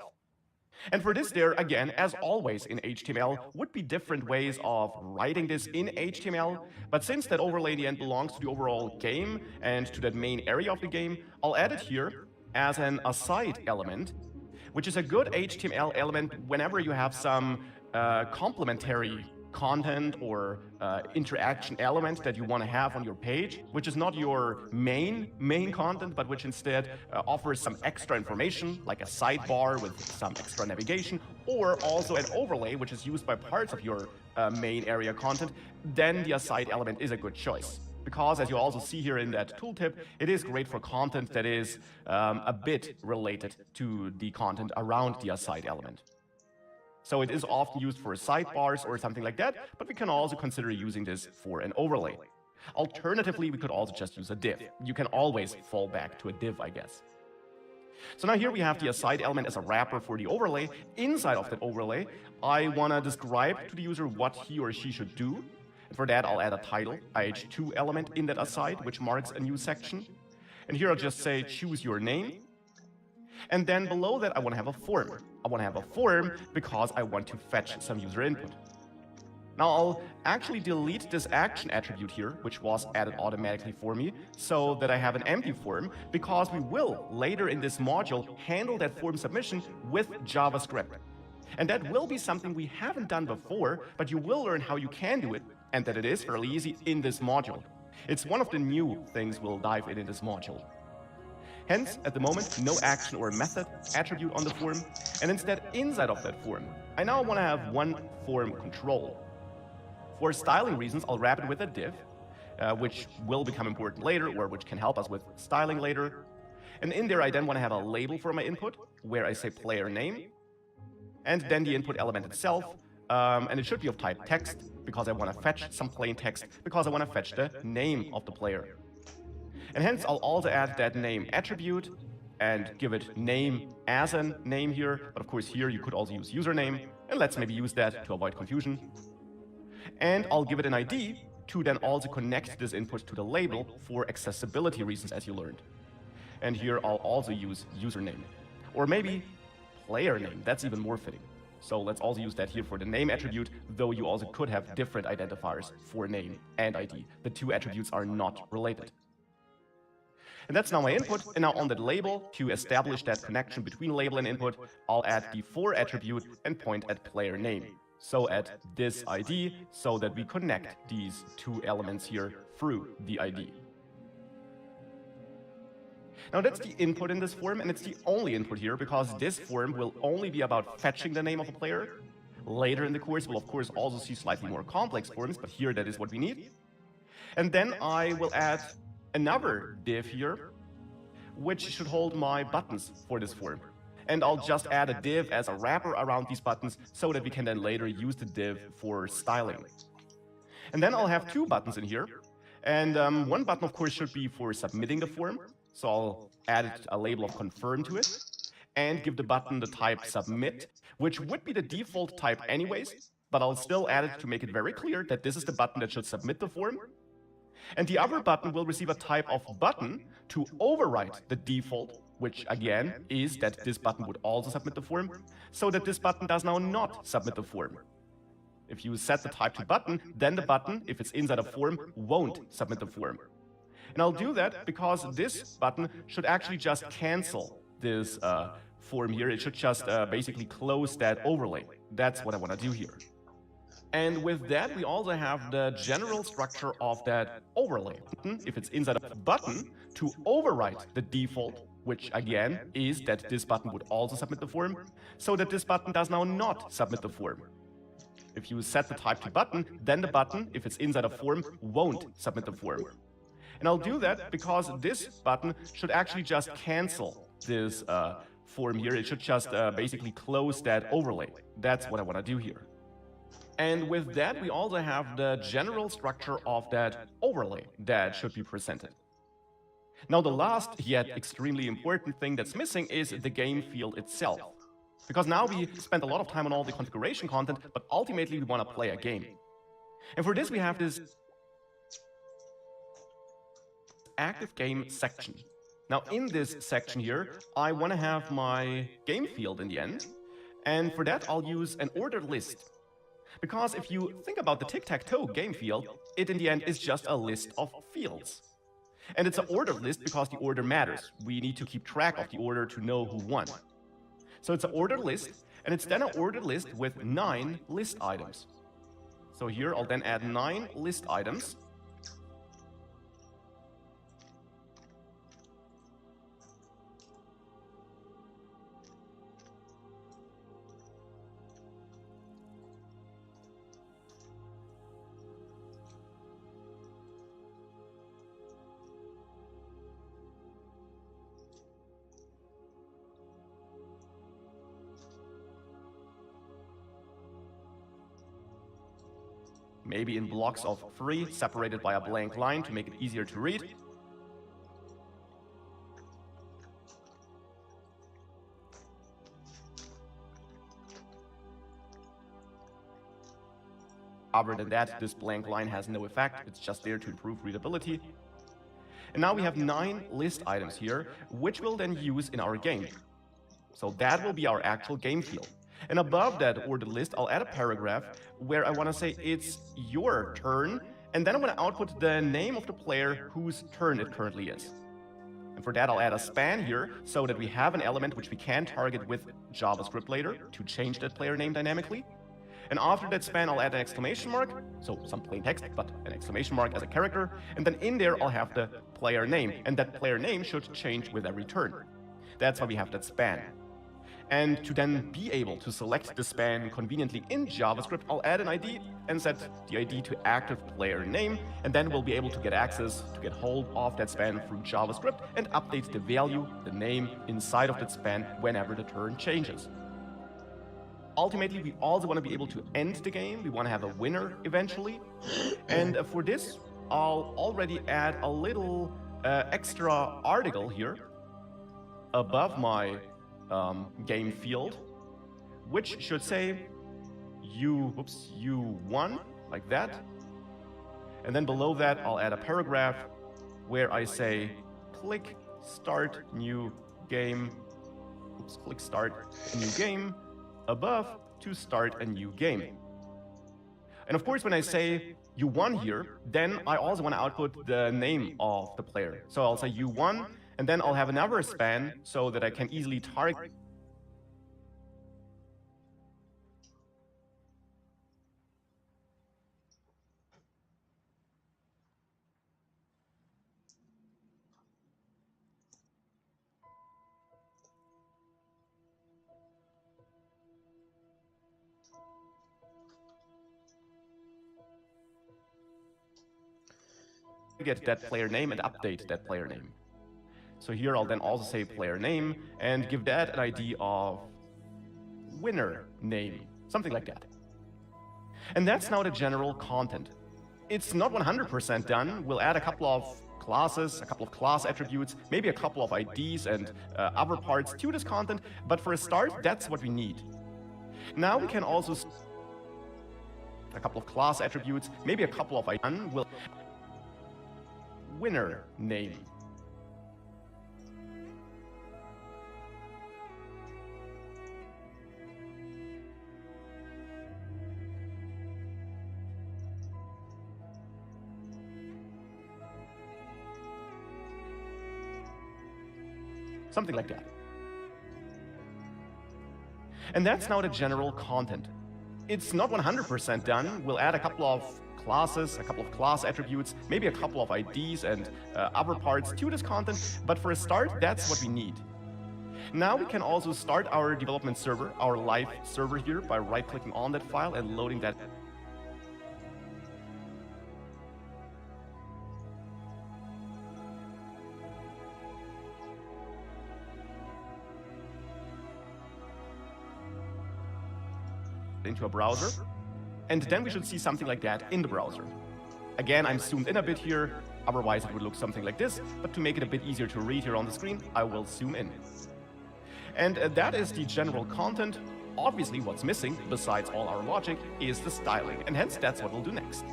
And for this there, again, as always in HTML, would be different ways of writing this in HTML, but since that overlay in the end belongs to the overall game and to that main area of the game, I'll add it here as an aside element, which is a good HTML element whenever you have some complementary content or interaction element that you want to have on your page, which is not your main content, but which instead offers some extra information, like a sidebar with some extra navigation, or also an overlay, which is used by parts of your main area content. Then the aside element is a good choice. Because, as you also see here in that tooltip, it is great for content that is a bit related to the content around the aside element. So it is often used for sidebars or something like that, but we can also consider using this for an overlay. Alternatively, we could also just use a div. You can always fall back to a div, I guess. So now here we have the aside element as a wrapper for the overlay. Inside of that overlay, I want to describe to the user what he or she should do. And for that, I'll add a title, IH2 element in that aside, which marks a new section. And here I'll just say, choose your name. And then below that, I want to have a form. I want to have a form because I want to fetch some user input. Now I'll actually delete this action attribute here, which was added automatically for me, so that I have an empty form, because we will, later in this module, handle that form submission with JavaScript. And that will be something we haven't done before, but you will learn how you can do it, and that it is fairly easy in this module. It's one of the new things we'll dive in this module. Hence, at the moment, no action or method attribute on the form, and instead, inside of that form, I now want to have one form control. For styling reasons, I'll wrap it with a div, which will become important later, or which can help us with styling later. And in there, I then want to have a label for my input, where I say player name, and then the input element itself, and it should be of type text, because I want to fetch some plain text, because I want to fetch the name of the player. And hence, I'll also add that name attribute and give it name as a name here. But of course, here you could also use username. And let's maybe use that to avoid confusion. And I'll give it an ID to then also connect this input to the label for accessibility reasons, as you learned. And here I'll also use username. Or maybe player name. That's even more fitting. So let's also use that here for the name attribute, though you also could have different identifiers for name and ID. The two attributes are not related. And that's now my input, and now on that label, to establish that connection between label and input, I'll add the for attribute and point at player name. So at this ID, so that we connect these two elements here through the ID. Now that's the input in this form, and it's the only input here, because this form will only be about fetching the name of a player. Later in the course, we'll of course also see slightly more complex forms, but here that is what we need. And then I will add another div here, which should hold my buttons for this form. And I'll just add a div as a wrapper around these buttons so that we can then later use the div for styling. And then I'll have two buttons in here. And one button, of course, should be for submitting the form. So I'll add a label of confirm to it and give the button the type submit, which would be the default type anyways, but I'll still add it to make it very clear that this is the button that should submit the form. And the other button will receive a type of button to override the default, which again is that this button would also submit the form, so that this button does now not submit the form. If you set the type to button, then the button, if it's inside a form, won't submit the form. And I'll do that because this button should actually just cancel this form here. It should just basically close that overlay. That's what I want to do here. And with that, we also have the general structure of that overlay. If it's inside a button, to override the default, which again is that this button would also submit the form, so that this button does now not submit the form. If you set the type to button, then the button, if it's inside a form, won't submit the form. And I'll do that because this button should actually just cancel this form here. It should just basically close that overlay. That's what I want to do here. And with that, we also have the general structure of that overlay that should be presented. Now, the last, yet extremely important thing that's missing is the game field itself. Because now we spent a lot of time on all the configuration content, but ultimately we want to play a game. And for this, we have this active game section. Now, in this section here, I want to have my game field in the end. And for that, I'll use an ordered list. Because if you think about the tic-tac-toe game field, it in the end is just a list of fields. And it's an ordered list because the order matters. We need to keep track of the order to know who won. So it's an ordered list, and it's then an ordered list with 9 list items. So here I'll then add 9 list items. Maybe in blocks of 3, separated by a blank line to make it easier to read. Other than that, this blank line has no effect, it's just there to improve readability. And now we have 9 list items here, which we'll then use in our game. So that will be our actual game field. And above that ordered list, I'll add a paragraph where I want to say it's your turn, and then I'm going to output the name of the player whose turn it currently is. And for that, I'll add a span here so that we have an element which we can target with JavaScript later to change that player name dynamically. And after that span, I'll add an exclamation mark, so some plain text, but an exclamation mark as a character, and then in there I'll have the player name, and that player name should change with every turn. That's why we have that span. And to then be able to select the span conveniently in JavaScript, I'll add an ID and set the ID to active player name, and then we'll be able to get access to get hold of that span through JavaScript and update the value, the name, inside of that span whenever the turn changes. Ultimately, we also want to be able to end the game. We want to have a winner eventually. And for this, I'll already add a little extra article here above my game field, which should say you won, like that. And then below that, I'll add a paragraph where I say click start new game, click start new game above to start a new game. And of course, when I say you won here, then I also want to output the name of the player. So I'll say you won, and then I'll have another span so that I can easily target. Get that player name and update that player name. So here I'll then also say player name and give that an ID of winner name, something like that. And that's now the general content. It's not 100% done. We'll add a couple of classes, a couple of class attributes, maybe a couple of IDs and other parts to this content, but for a start, that's what we need. Now we can also a couple of class attributes, maybe a couple of IDs. We'll winner name. Something like that. And that's now the general content. It's not 100% done. We'll add a couple of classes, a couple of class attributes, maybe a couple of IDs and other parts to this content, but for a start, that's what we need. Now we can also start our development server, our live server here, by right-clicking on that file and loading that. Into a browser. And then we should see something like that in the browser. Again, I'm zoomed in a bit here, otherwise it would look something like this, but to make it a bit easier to read here on the screen, I will zoom in. And that is the general content. Obviously, what's missing, besides all our logic, is the styling, and hence that's what we'll do next.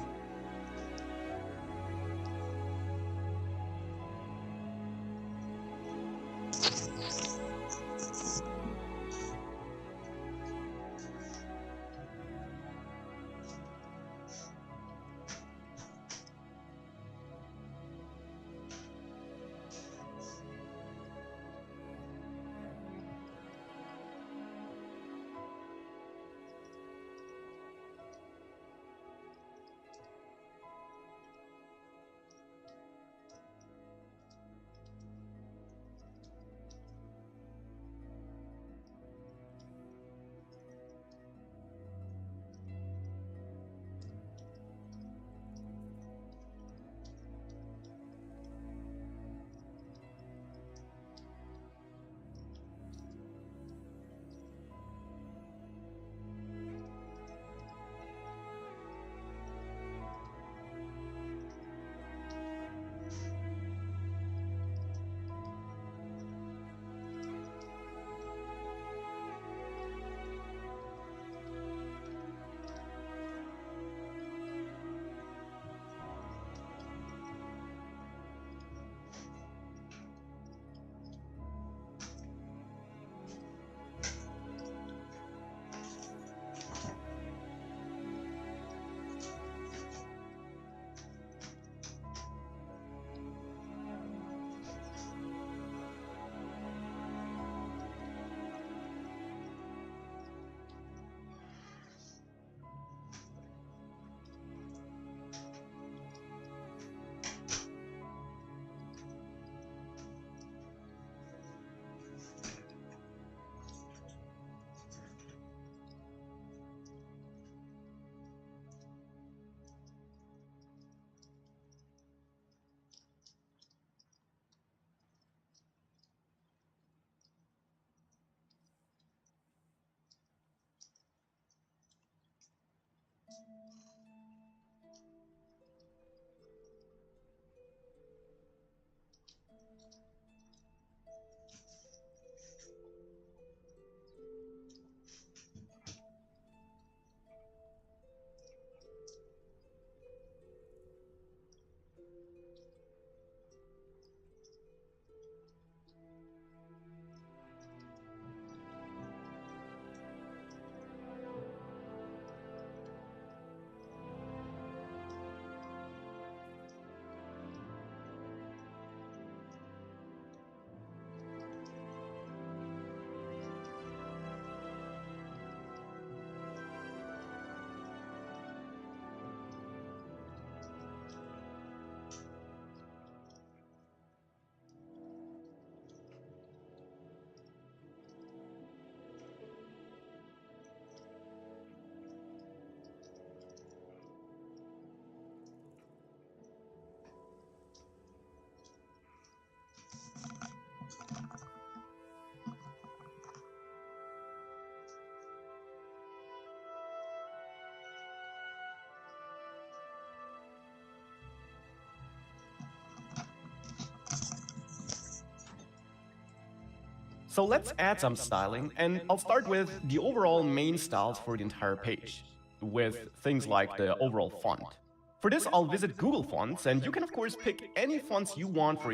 So let's add some styling, and I'll start with the overall main styles for the entire page, with things like the overall font. For this, I'll visit Google Fonts, and you can of course pick any fonts you want for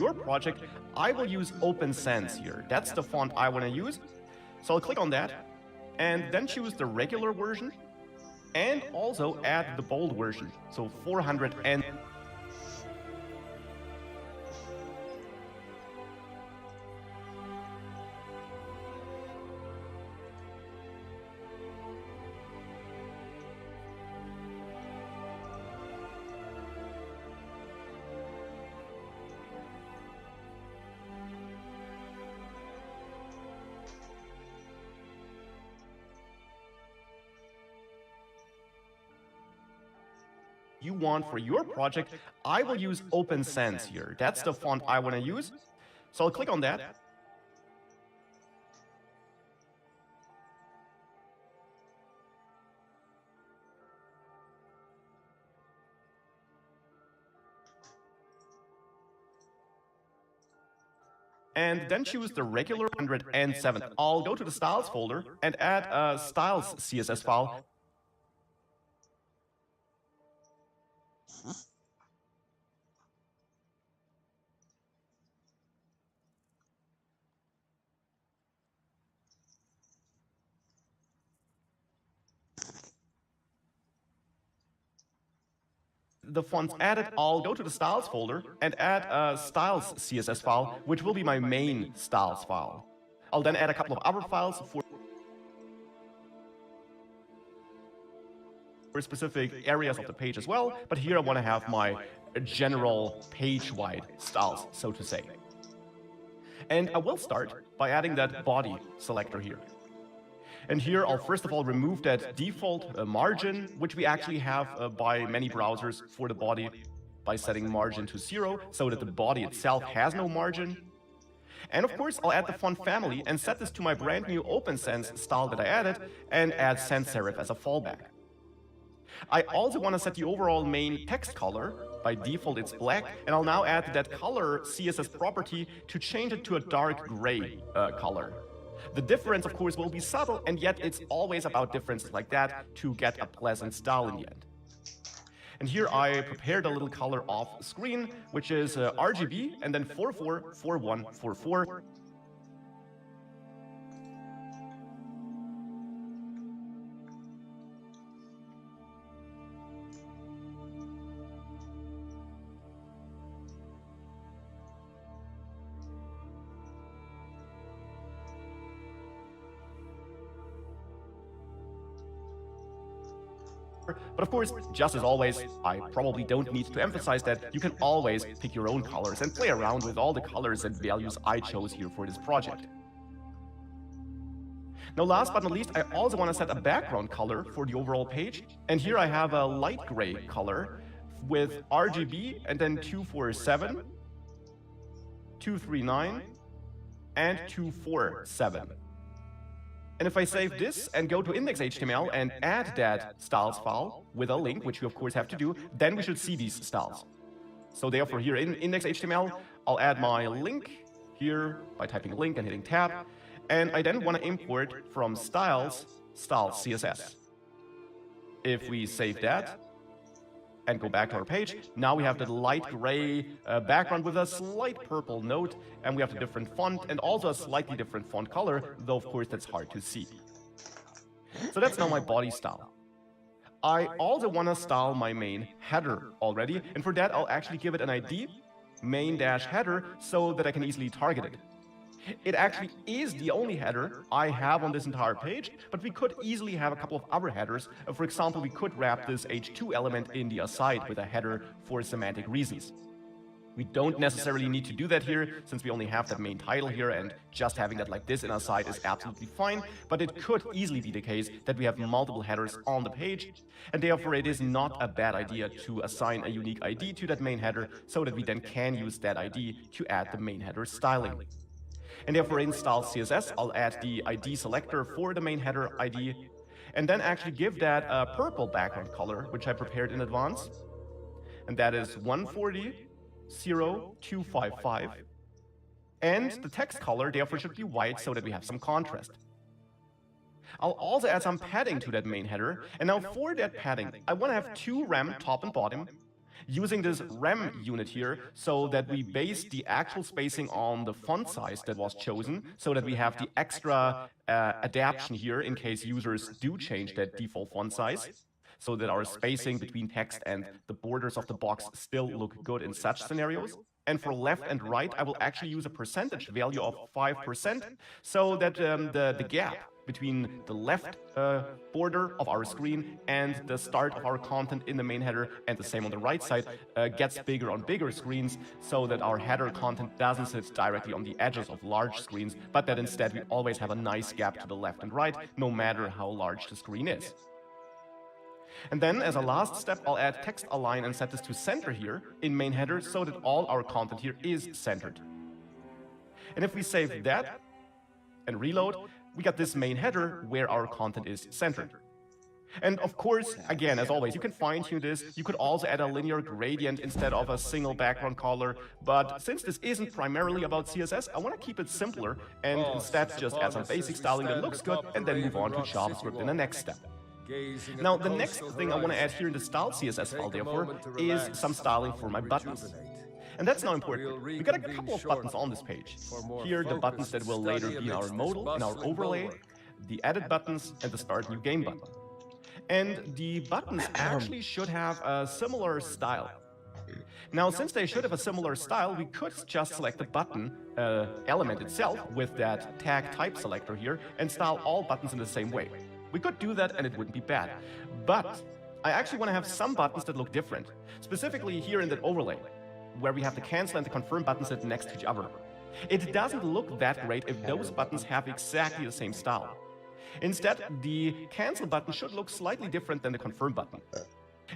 your project, I will use Open Sans here. That's the font I want to use. So I'll click on that, and then choose the regular version, and also add the bold version, so 400 and... you want for your project, I will use Open Sans here. That's the font I want to use. So I'll click on that. And then choose the regular 107. I'll go to the Styles folder and add a Styles CSS file. The fonts added, I'll go to the Styles folder and add a Styles CSS file, which will be my main Styles file. I'll then add a couple of other files for specific areas of the page as well, but here I want to have my general page-wide styles, so to say. And I will start by adding that body selector here. And here I'll first of all remove that default margin, which we actually have by many browsers for the body by setting margin to 0, so that the body itself has no margin. And of course, I'll add the font family and set this to my brand new Open Sans style that I added, and add sans serif as a fallback. I also want to set the overall main text color. By default, it's black, and I'll now add that color CSS property to change it to a dark gray color. The difference, of course, will be subtle, and yet it's always about differences like that to get a pleasant style in the end. And here I prepared a little color off screen, which is RGB, and then 444144. But of course, just as always, I probably don't need to emphasize that you can always pick your own colors and play around with all the colors and values I chose here for this project. Now last but not least, I also want to set a background color for the overall page, and here I have a light gray color with RGB and then 247, 239, and 247. And if I save this and go to index.html and add that styles file with a link, which we of course have to do, then we should see these styles. So therefore here in index.html, I'll add my link here by typing link and hitting tab. And I then want to import from styles CSS. If we save that and go back to our page, now we have the light gray background with a slight purple note, and we have a different font and also a slightly different font color, though of course that's hard to see. So that's now my body style. I also want to style my main header already, and for that I'll actually give it an ID, main-header, so that I can easily target it. It actually is the only header I have on this entire page, but we could easily have a couple of other headers. For example, we could wrap this h2 element in the aside with a header for semantic reasons. We don't necessarily need to do that here, since we only have that main title here, and just having that like this in aside is absolutely fine, but it could easily be the case that we have multiple headers on the page, and therefore it is not a bad idea to assign a unique ID to that main header, so that we then can use that ID to add the main header styling. And therefore in styles CSS, I'll add the ID selector for the main header ID, and then actually give that a purple background color, which I prepared in advance. And that is 140.0255. And the text color therefore should be white so that we have some contrast. I'll also add some padding to that main header, and now for that padding, I want to have 2 rem top and bottom, using this rem unit here so that we base the actual spacing on the font size that was chosen, so that we have the extra adaptation here in case users do change that default font size, so that our spacing between text and the borders of the box still look good in such scenarios. And for left and right, I will actually use a percentage value of 5%, so that the gap between the left border of our screen and the start of our content in the main header, and the same on the right side, gets bigger on bigger screens, so that our header content doesn't sit directly on the edges of large screens, but that instead we always have a nice gap to the left and right, no matter how large the screen is. And then, as a last step, I'll add text align and set this to center here in main header, so that all our content here is centered. And if we save that and reload, we got this main header where our content is centered. And of course, again, as always, you can fine-tune this. You could also add a linear gradient instead of a single background color. But since this isn't primarily about CSS, I want to keep it simpler and instead just add some basic styling that looks good, and then move on to JavaScript in the next step. Now, the next thing I want to add here in the style CSS file, therefore, is some styling for my buttons. And that's now important. We got a couple of buttons on this page. Here are the buttons that will later be in our modal, in our overlay, the edit buttons, and the start new game button. And the buttons actually should have a similar style. Now, since they should have a similar style, we could just select the button element itself with that tag type selector here and style all buttons in the same way. We could do that and it wouldn't be bad. But I actually want to have some buttons that look different, specifically here in that overlay, where we have the cancel and the confirm buttons sit next to each other. It doesn't look that great if those buttons have exactly the same style. Instead, the cancel button should look slightly different than the confirm button.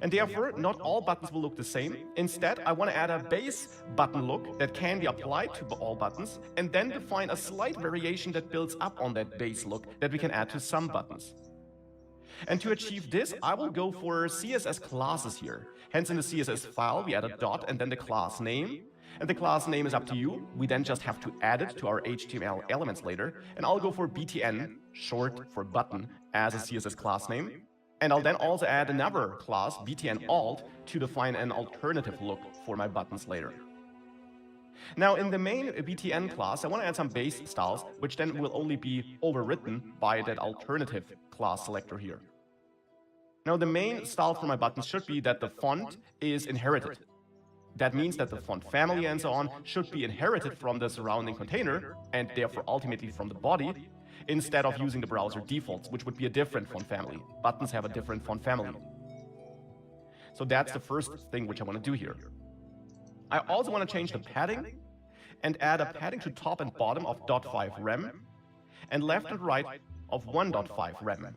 And therefore, not all buttons will look the same. Instead, I want to add a base button look that can be applied to all buttons, and then define a slight variation that builds up on that base look that we can add to some buttons. And to achieve this, I will go for CSS classes here. Hence, in the CSS file, we add a dot and then the class name. And the class name is up to you. We then just have to add it to our HTML elements later. And I'll go for BTN, short for button, as a CSS class name. And I'll then also add another class, BTN alt, to define an alternative look for my buttons later. Now, in the main BTN class, I want to add some base styles, which then will only be overwritten by that alternative class selector here. Now, the main style for my buttons should be that the font is inherited. That means that the font family and so on should be inherited from the surrounding container, and therefore ultimately from the body, instead of using the browser defaults, which would be a different font family. Buttons have a different font family. So that's the first thing which I want to do here. I also want to change the padding and add a padding to top and bottom of 0.5 rem and left and right of 1.5 rem.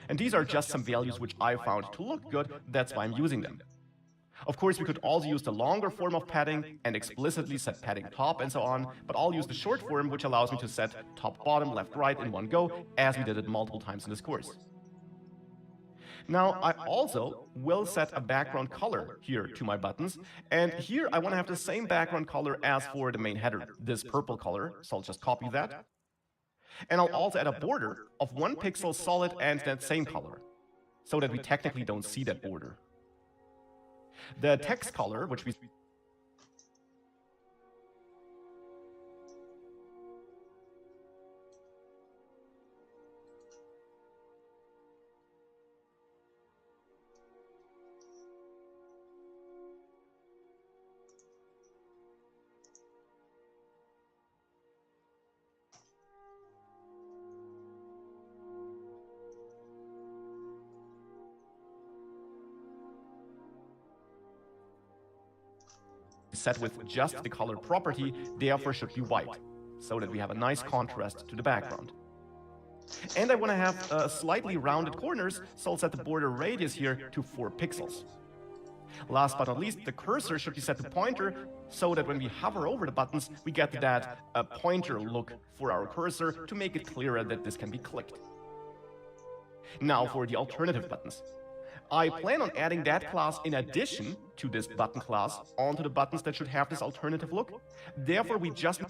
And these are just some values which I found to look good, that's why I'm using them. Of course, we could also use the longer form of padding and explicitly set padding top and so on, but I'll use the short form, which allows me to set top, bottom, left, right in one go, as we did it multiple times in this course. Now, I also will set a background color here to my buttons, and here I want to have the same background color as for the main header, this purple color, so I'll just copy that. And I'll also add a border of 1 pixel solid and that same color, so that we technically don't see that border. The text color, which we set with just the color property, therefore should be white, so that we have a nice contrast to the background. And I want to have slightly rounded corners, so I'll set the border radius here to 4 pixels. Last but not least, the cursor should be set to pointer, so that when we hover over the buttons, we get that pointer look for our cursor to make it clearer that this can be clicked. Now for the alternative buttons. I plan on adding that class in addition to this button class onto the buttons that should have this alternative look. Therefore, we just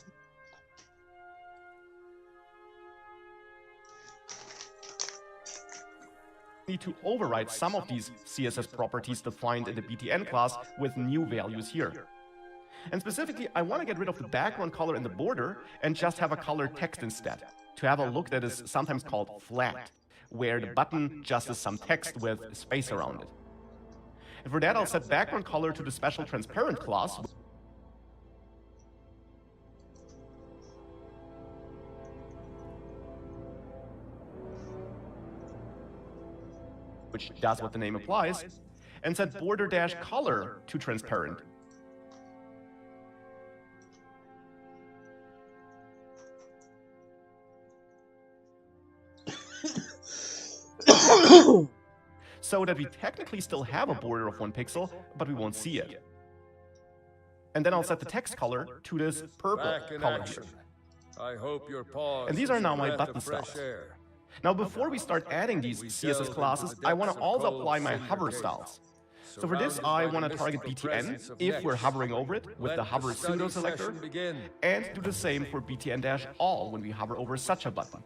need to override some of these CSS properties defined in the BTN class with new values here. And specifically, I want to get rid of the background color in the border and just have a colored text instead, to have a look that is sometimes called flat, where the button just is some text with space around it. And for that, I'll set background color to the special transparent class, which does what the name implies, and set border-color to transparent. So that we technically still have a border of 1 pixel, but we won't see it. And then I'll set the text color to this purple Back in color action. here. I hope your pause. And these are is now a my breath button of fresh styles. air. Now, before we start adding these CSS classes, I want to also apply my hover styles. So for this, I want to target BTN if we're hovering over it with the hover pseudo selector, and do the same for BTN-all when we hover over such a button.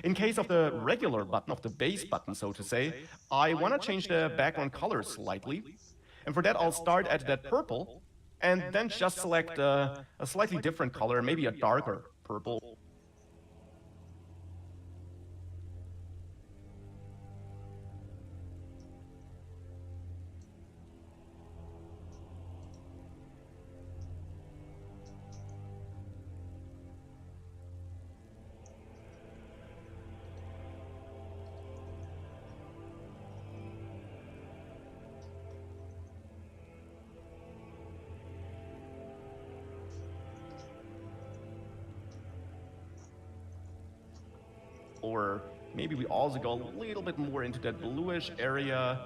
In case of the regular button, of the base button, so to say, I want to change the background color slightly. And for that, I'll start at that purple, and then just select a slightly different color, maybe a darker purple. Or maybe we also go a little bit more into that bluish area.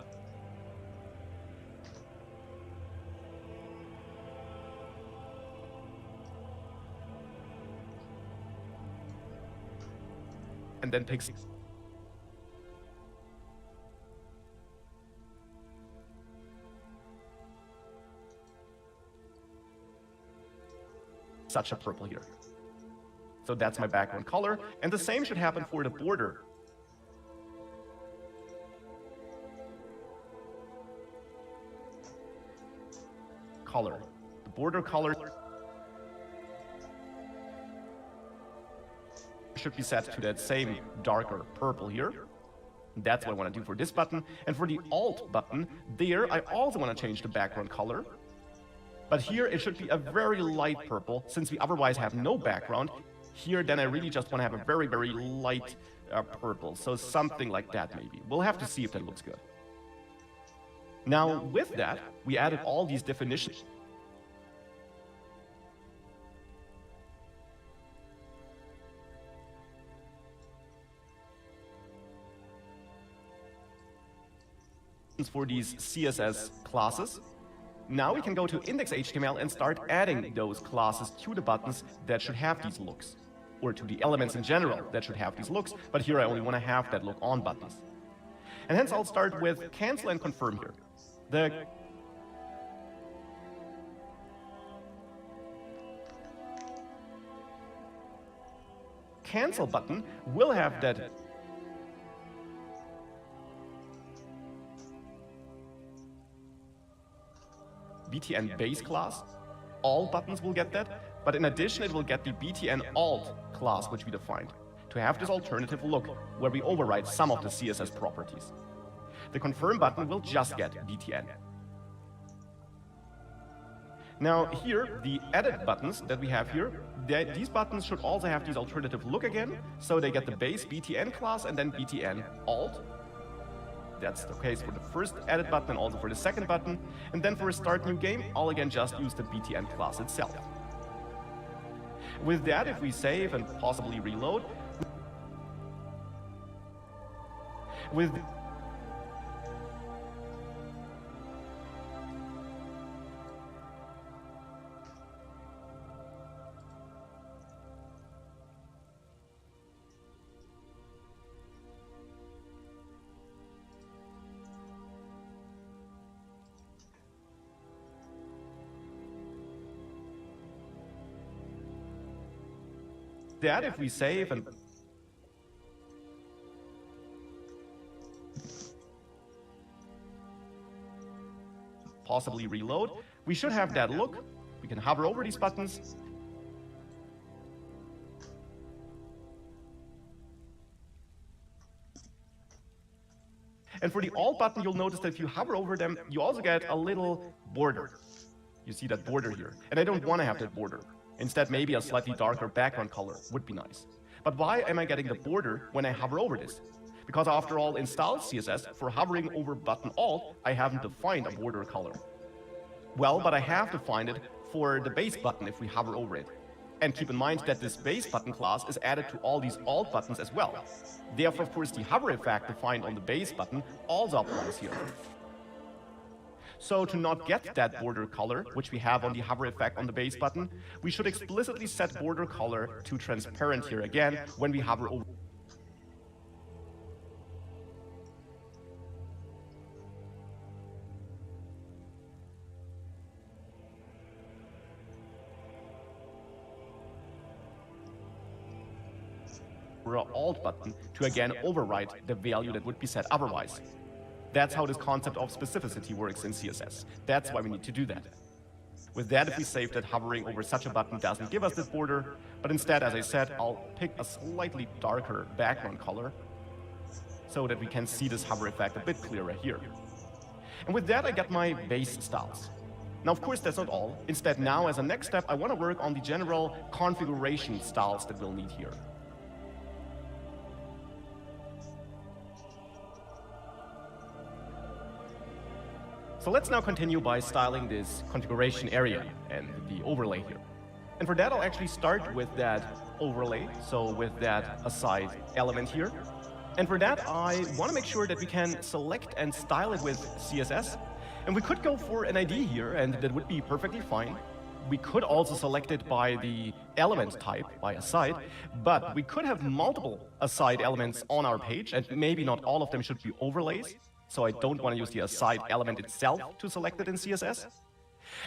And then pick such a purple here. So that's my background color, and the same should happen for the border. Color. The border color should be set to that same darker purple here. That's what I want to do for this button. And for the Alt button, there I also want to change the background color. But here it should be a very light purple, since we otherwise have no background. Here, then I really just want to have a very, very light purple. So something like that, maybe. We'll have to see if that looks good. Now, with that, we added all these definitions. For these CSS classes. Now we can go to index.html and start adding those classes to the buttons that should have these looks, or to the elements in general that should have these looks, but here I only want to have that look on buttons. And hence I'll start with cancel and confirm here. The cancel button will have that BTN base class. All buttons will get that, but in addition it will get the BTN alt class which we defined, to have this alternative look where we override some of the CSS properties. The confirm button will just get BTN. Now here, the edit buttons that we have here, these buttons should also have these alternative look again, so they get the base BTN class and then BTN alt. That's the case for the first edit button and also for the second button. And then for a start new game, I'll again just use the BTN class itself. With that, if we save and possibly reload, with that, if we save and possibly reload, we should have that look. We can hover over these buttons. And for the alt button, you'll notice that if you hover over them, you also get a little border. You see that border here. And I don't want to have that border. Instead, maybe a slightly darker background color would be nice. But why am I getting the border when I hover over this? Because after all, in Style CSS, for hovering over button Alt, I haven't defined a border color. Well, but I have defined it for the base button if we hover over it. And keep in mind that this base button class is added to all these Alt buttons as well. Therefore, of course, the hover effect defined on the base button also applies here. So to not get that border color, which we have on the hover effect on the base button, we should explicitly set border color to transparent here again when we hover over. Our Alt button to again override the value that would be set otherwise. That's how this concept of specificity works in CSS. That's why we need to do that. With that, if we save that hovering over such a button doesn't give us this border, but instead, as I said, I'll pick a slightly darker background color so that we can see this hover effect a bit clearer here. And with that, I get my base styles. Now, of course, that's not all. Instead, now, as a next step, I want to work on the general configuration styles that we'll need here. So let's now continue by styling this configuration area and the overlay here. And for that, I'll actually start with that overlay, so with that aside element here. And for that, I want to make sure that we can select and style it with CSS. And we could go for an ID here, and that would be perfectly fine. We could also select it by the element type, by aside, but we could have multiple aside elements on our page, and maybe not all of them should be overlays. So I don't want to use the aside element itself to select it in CSS.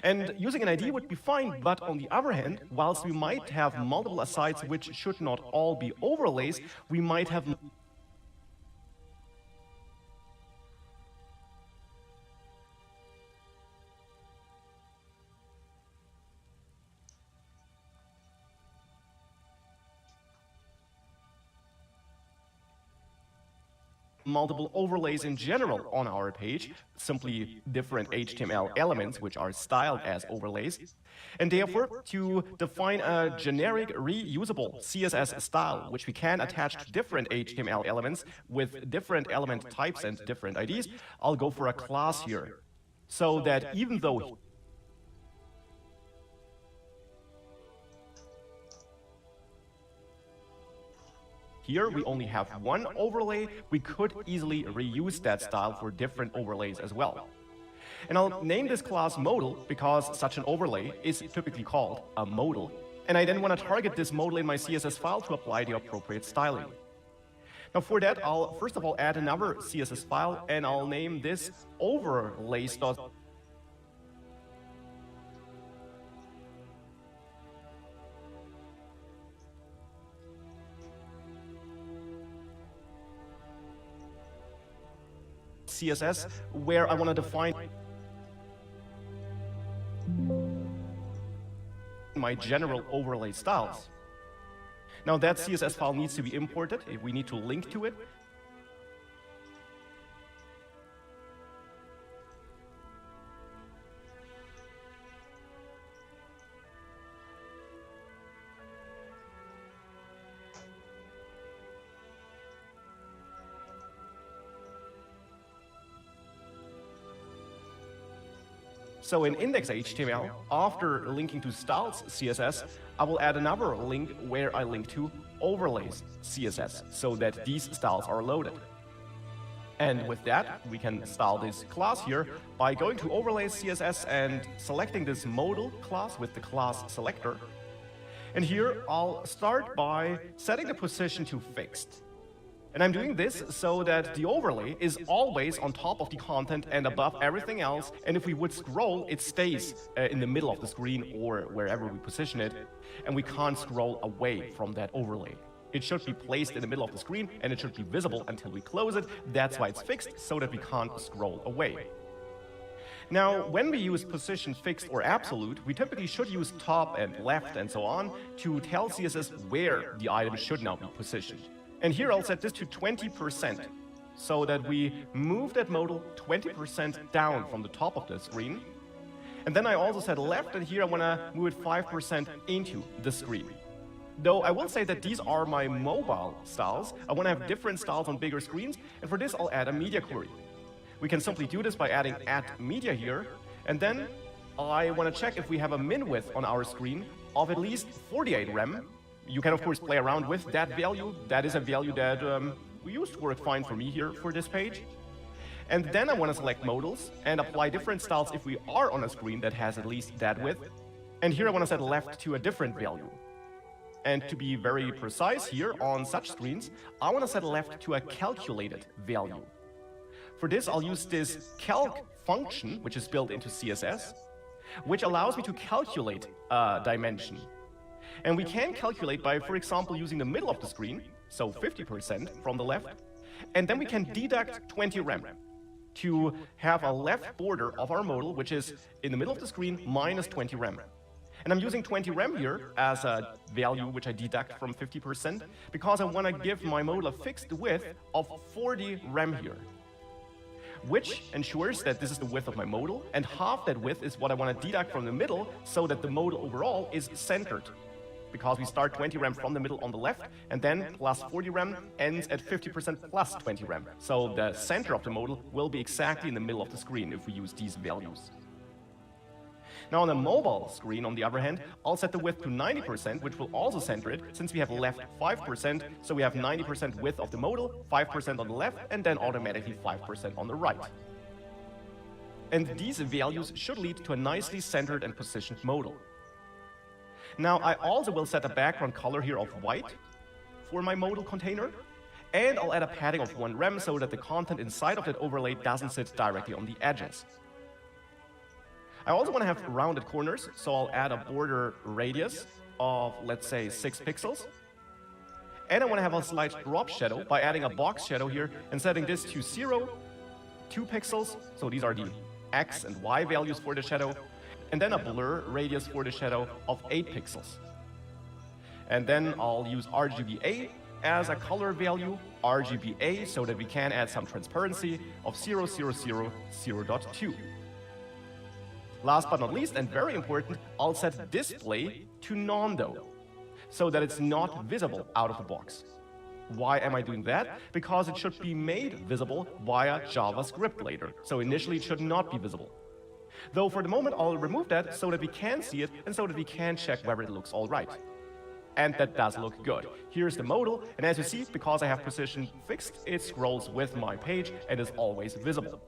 And using an ID would be fine, but on the other hand, whilst we might have multiple asides which should not all be overlays, we might have multiple overlays in general on our page, simply different HTML elements which are styled as overlays. And therefore, to define a generic reusable CSS style, which we can attach to different HTML elements with different element types and different IDs, I'll go for a class here. So that even though here we only have one overlay, we could easily reuse that style for different overlays as well. And I'll name this class modal because such an overlay is typically called a modal. And I then want to target this modal in my CSS file to apply the appropriate styling. Now for that, I'll first of all add another CSS file, and I'll name this overlays. CSS, where I want to define my general overlay styles. Now that CSS file needs to be imported. We need to link to it. So in index.html, after linking to styles CSS, I will add another link where I link to overlays CSS, so that these styles are loaded. And with that, we can style this class here by going to overlays CSS and selecting this modal class with the class selector. And here I'll start by setting the position to fixed. And I'm doing this so that the overlay is always on top of the content and above everything else, and if we would scroll, it stays in the middle of the screen or wherever we position it, and we can't scroll away from that overlay. It should be placed in the middle of the screen, and it should be visible until we close it. That's why it's fixed, so that we can't scroll away. Now, when we use position fixed or absolute, we typically should use top and left and so on to tell CSS where the item should now be positioned. And here I'll set this to 20%, so that we move that modal 20% down from the top of the screen. And then I also set left, and here I want to move it 5% into the screen. Though I will say that these are my mobile styles. I want to have different styles on bigger screens, and for this I'll add a media query. We can simply do this by adding @media here, and then I want to check if we have a min width on our screen of at least 48 rem. You can of course play around with that value. That is a value that we used to work fine for me here for this page. And then I want to select modals and apply different styles if we are on a screen that has at least that width. And here I want to set left to a different value. And to be very precise here on such screens, I want to set left to a calculated value. For this, I'll use this calc function, which is built into CSS, which allows me to calculate a dimension. And we can calculate by, for example, using the middle of the screen, so 50% from the left, and then we can deduct 20 rem to have a left border of our modal, which is in the middle of the screen, minus 20 rem. And I'm using 20 rem here as a value which I deduct from 50% because I want to give my modal a fixed width of 40 rem here, which ensures that this is the width of my modal, and half that width is what I want to deduct from the middle so that the modal overall is centered. Because we start 20 rem from the middle on the left, and then plus 40 rem ends at 50% plus 20 rem. So the center of the modal will be exactly in the middle of the screen if we use these values. Now on a mobile screen, on the other hand, I'll set the width to 90%, which will also center it, since we have left 5%, so we have 90% width of the modal, 5% on the left, and then automatically 5% on the right. And these values should lead to a nicely centered and positioned modal. Now I also will set a background color here of white for my modal container, and I'll add a padding of 1 rem so that the content inside of that overlay doesn't sit directly on the edges. I also want to have rounded corners, so I'll add a border radius of, let's say, 6 pixels. And I want to have a slight drop shadow by adding a box shadow here and setting this to 0, 2 pixels, so these are the X and Y values for the shadow, and then a blur radius for the shadow of 8 pixels. And then I'll use RGBA as a color value, RGBA, so that we can add some transparency of 0.000.2. Last but not least, and very important, I'll set display to none though, so that it's not visible out of the box. Why am I doing that? Because it should be made visible via JavaScript later, so initially it should not be visible. Though for the moment I'll remove that so that we can see it and so that we can check whether it looks all right. And that does look good. Here's the modal, and as you see, because I have position fixed, it scrolls with my page and is always visible.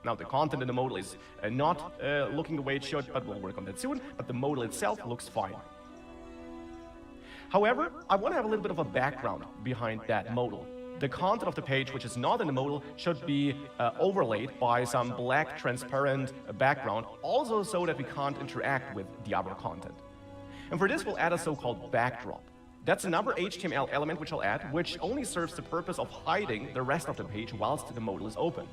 Now the content in the modal is not looking the way it should, but we'll work on that soon, but the modal itself looks fine. However, I want to have a little bit of a background behind that modal. The content of the page, which is not in the modal, should be overlaid by some black transparent background, also so that we can't interact with the other content. And for this, we'll add a so-called backdrop. That's another HTML element which I'll add, which only serves the purpose of hiding the rest of the page whilst the modal is open.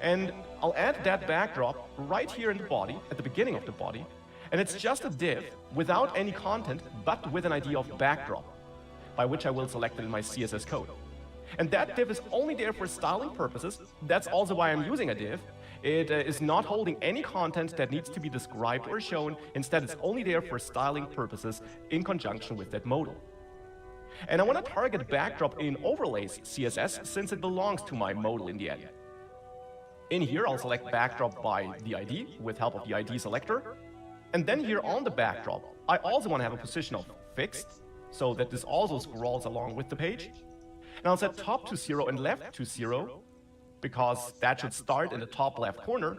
And I'll add that backdrop right here in the body, at the beginning of the body, and it's just a div without any content, but with an ID of backdrop, by which I will select it in my CSS code. And that div is only there for styling purposes. That's also why I'm using a div. It is not holding any content that needs to be described or shown. Instead, it's only there for styling purposes in conjunction with that modal. And I want to target backdrop in overlays CSS since it belongs to my modal in the end. In here, I'll select backdrop by the ID with help of the ID selector. And then here on the backdrop, I also want to have a position of fixed, so that this also scrolls along with the page. And I'll set top to 0 and left to 0, because that should start in the top left corner.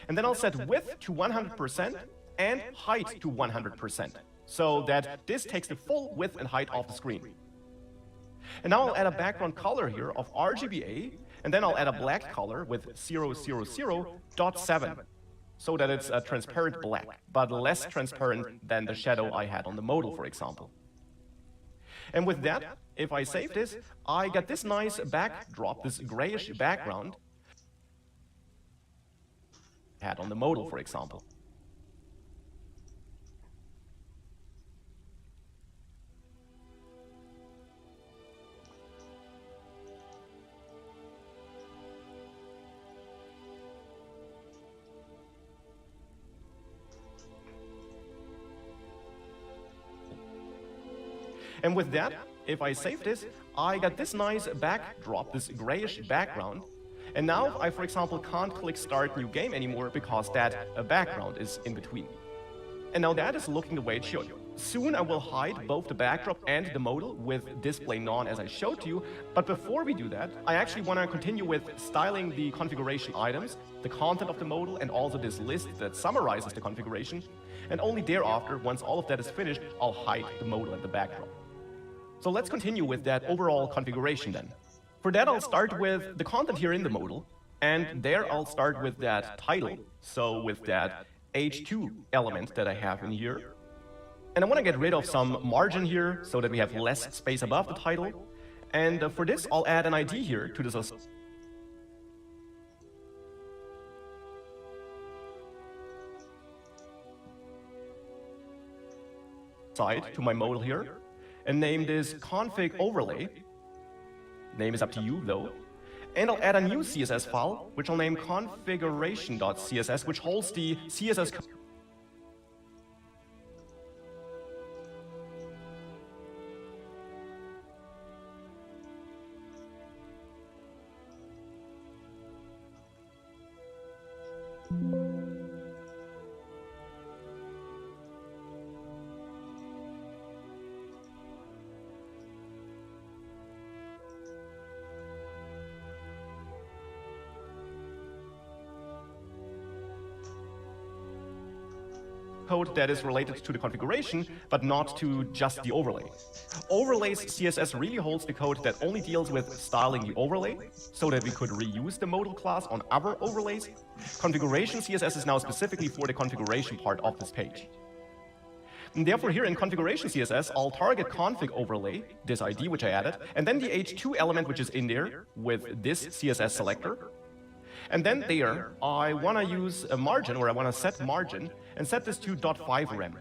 And then I'll set width to 100% and height to 100%, so that this takes the full width and height of the screen. And now I'll add a background color here of RGBA, and then I'll add a black color with 000.7, so that it's a transparent black, but less transparent than the shadow I had on the modal, for example. And with that, if I save this, I get this nice backdrop, this grayish background had on the modal, for example. And with that, if I save this, I got this nice backdrop, this grayish background. And now I, for example, can't click Start New Game anymore because that background is in between. And now that is looking the way it should. Soon I will hide both the backdrop and the modal with display none as I showed you, but before we do that, I actually want to continue with styling the configuration items, the content of the modal, and also this list that summarizes the configuration. And only thereafter, once all of that is finished, I'll hide the modal and the backdrop. So let's continue with that overall configuration then. For that, I'll start with the content here in the modal, and there I'll start with that title, so with that H2 element that I have in here. And I want to get rid of some margin here, so that we have less space above the title. And for this, I'll add an ID here to this side to my modal here, and name this config overlay. Name is up to you though. And I'll add a new CSS file, which I'll name configuration.css, which holds the CSS code. Code that is related to the configuration, but not to just the overlay. Overlays CSS really holds the code that only deals with styling the overlay, so that we could reuse the modal class on other overlays. Configuration CSS is now specifically for the configuration part of this page. And therefore here in configuration CSS, I'll target config overlay, this ID which I added, and then the H2 element which is in there with this CSS selector. And then there, I want to use a margin, or I want to set margin, and set this to .5 rem,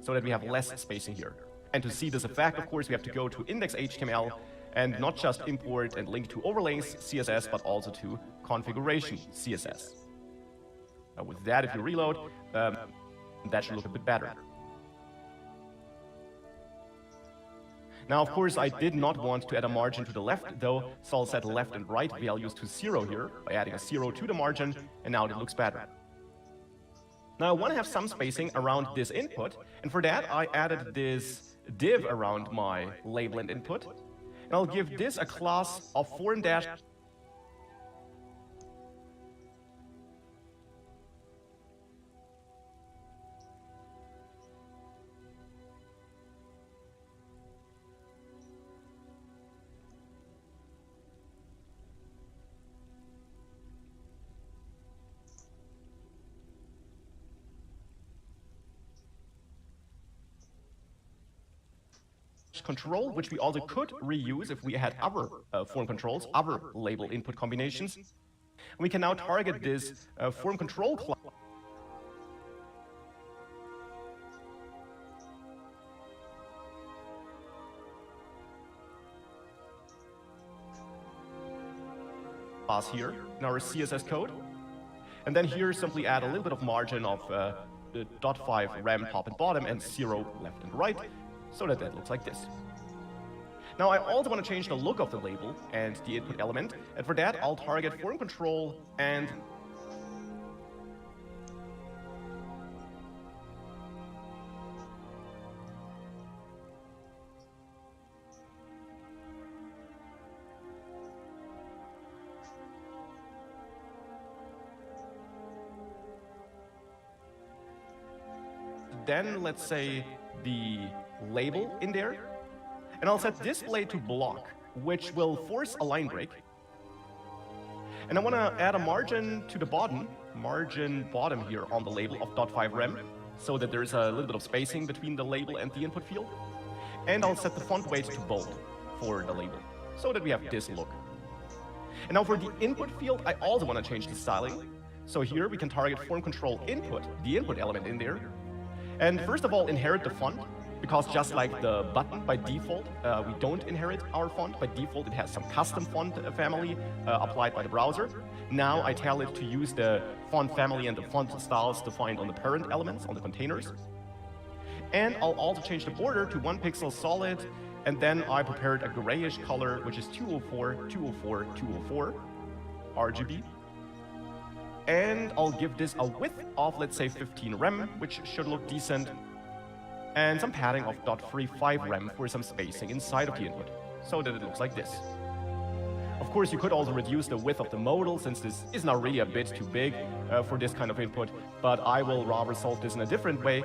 so that we have less spacing here. And to see this effect, of course, we have to go to index.html, and not just import and link to overlays CSS, but also to configuration CSS. Now with that, if you reload, that should look a bit better. Now, of course, I did not want to add a margin to the left, though, so I'll set left and right values to 0 here, by adding a 0 to the margin, and now it looks better. Now, I want to have some spacing around this input, and for that, I added this div around my label and input, and I'll give this a class of foreign dash control, which we also could reuse if we had other form controls, other label input combinations. And we can now target this form control class here in our CSS code. And then here simply add a little bit of margin of the .5 rem top and bottom and 0 left and right, so that that looks like this. Now I also want to change the look of the label and the input element, and for that I'll target form control and then let's say the label in there, and I'll set display to block, which will force a line break. And I want to add a margin to the margin bottom here on the label of .5 rem, so that there's a little bit of spacing between the label and the input field. And I'll set the font weight to bold for the label, so that we have this look. And now for the input field, I also want to change the styling. So here we can target form control input, the input element in there. And first of all, inherit the font, because just like the button by default, we don't inherit our font. By default, it has some custom font family applied by the browser. Now I tell it to use the font family and the font styles defined on the parent elements, on the containers. And I'll also change the border to 1 pixel solid, and then I prepared a grayish color, which is 204, 204, 204 RGB. And I'll give this a width of, let's say, 15 rem, which should look decent, and some padding of .35 rem for some spacing inside of the input, so that it looks like this. Of course, you could also reduce the width of the modal, since this is now really a bit too big for this kind of input, but I will rather solve this in a different way.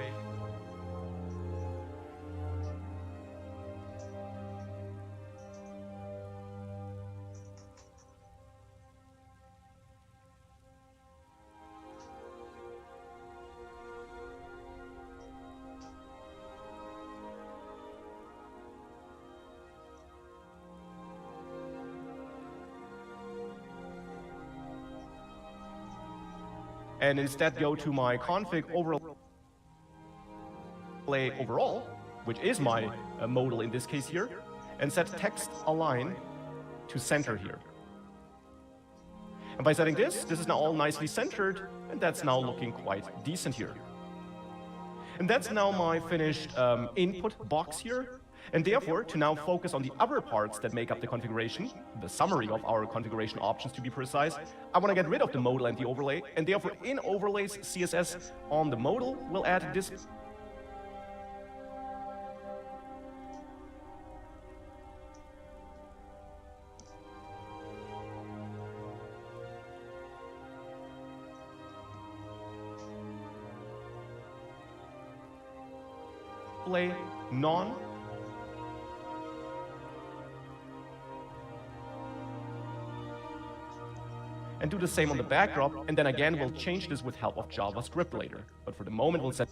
And instead go to my config overlay overall, which is my modal in this case here, and set text align to center here. And by setting this is now all nicely centered, and that's now looking quite decent here. And that's now my finished input box here. And therefore, to now focus on the other parts that make up the configuration, the summary of our configuration options to be precise, I want to get rid of the modal and the overlay, and therefore in overlays CSS on the modal, we'll add this overlay non. And do the same on the backdrop, and then again we'll change this with help of JavaScript later. But for the moment we'll set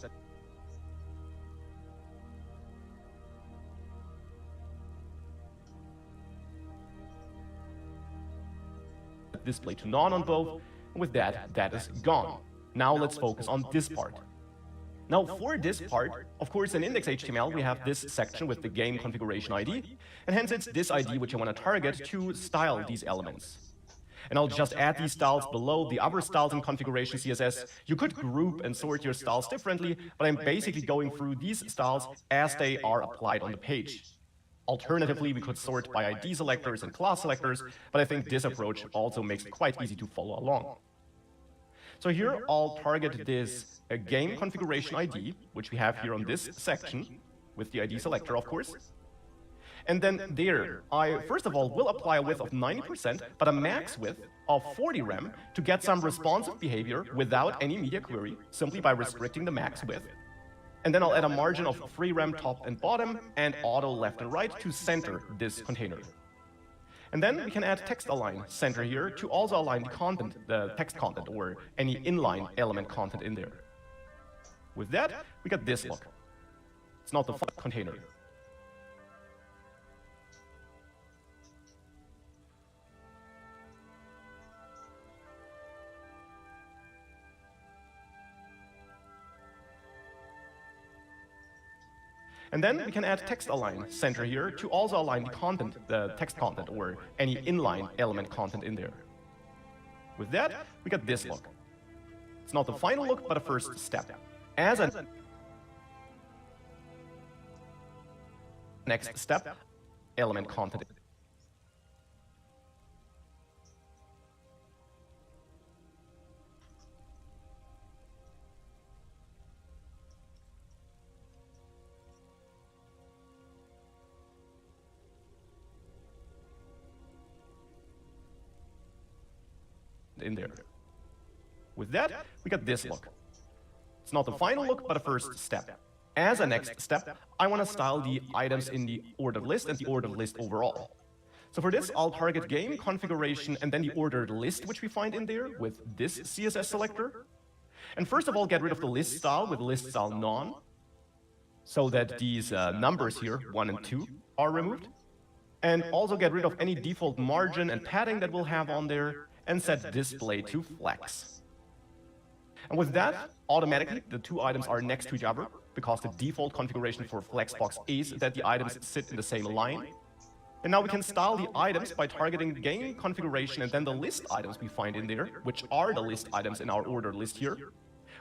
display to none on both, and with that, that is gone. Now let's focus on this part. Now for this part, of course in index.html we have this section with the game configuration ID, and hence it's this ID which I want to target to style these elements. And I'll just add these styles below the other styles in configuration CSS. You could group and sort your styles differently, but I'm basically going through these styles as they are applied on the page. Alternatively, we could sort by ID selectors and class selectors, but I think this approach also makes it quite easy to follow along. So here I'll target this game configuration ID, which we have here on this section, with the ID selector, of course. And then there, I first of all will apply a width of 90%, but a max width of 40 rem to get some responsive behavior without any media query, simply by restricting the max width. And then I'll add a margin of 3 rem top and bottom, and auto left and right to center this container. And then we can add text align center here to also align the content, the text content, or any inline element content in there. With that, we got this look. It's not the container. And then we can add text align center here to also align the content, the text content, or any inline element content in there. With that, we got this look. It's not the final look, but a first step. As a next step, element content. In there. With that, we got this look. It's not the final look, but a first step. As a next step, I want to style the items in the ordered list and the ordered list overall. So for this, I'll target game, configuration, and then the ordered list, which we find in there with this CSS selector. And first of all, get rid of the list style with list style none, so that these numbers here, 1 and 2, are removed. And also get rid of any default margin and padding that we'll have on there, and set display to flex. And with that, automatically the two items are next to each other, because the default configuration for Flexbox is that the items sit in the same line. And now we can style the items by targeting the game, configuration, and then the list items we find in there, which are the list items in our ordered list here.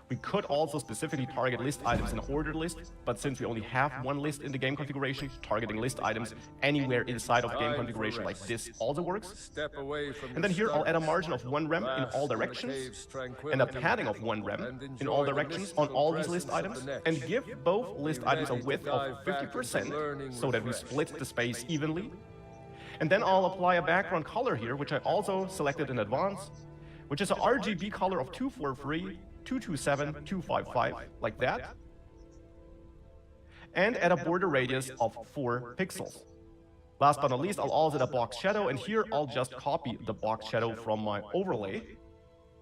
We could also specifically target list items in an ordered list, but since we only have one list in the game configuration, targeting list items anywhere inside of game configuration like this also works. And then here I'll add a margin of 1 rem in all directions, and a padding of 1 rem in all directions on all these list items, and give both list items a width of 50% so that we split the space evenly. And then I'll apply a background color here, which I also selected in advance, which is a RGB color of 243, 227, 255, like that. And add a border radius of 4 pixels. Last but not least, I'll also add a box shadow, and here I'll just copy the box shadow from my overlay,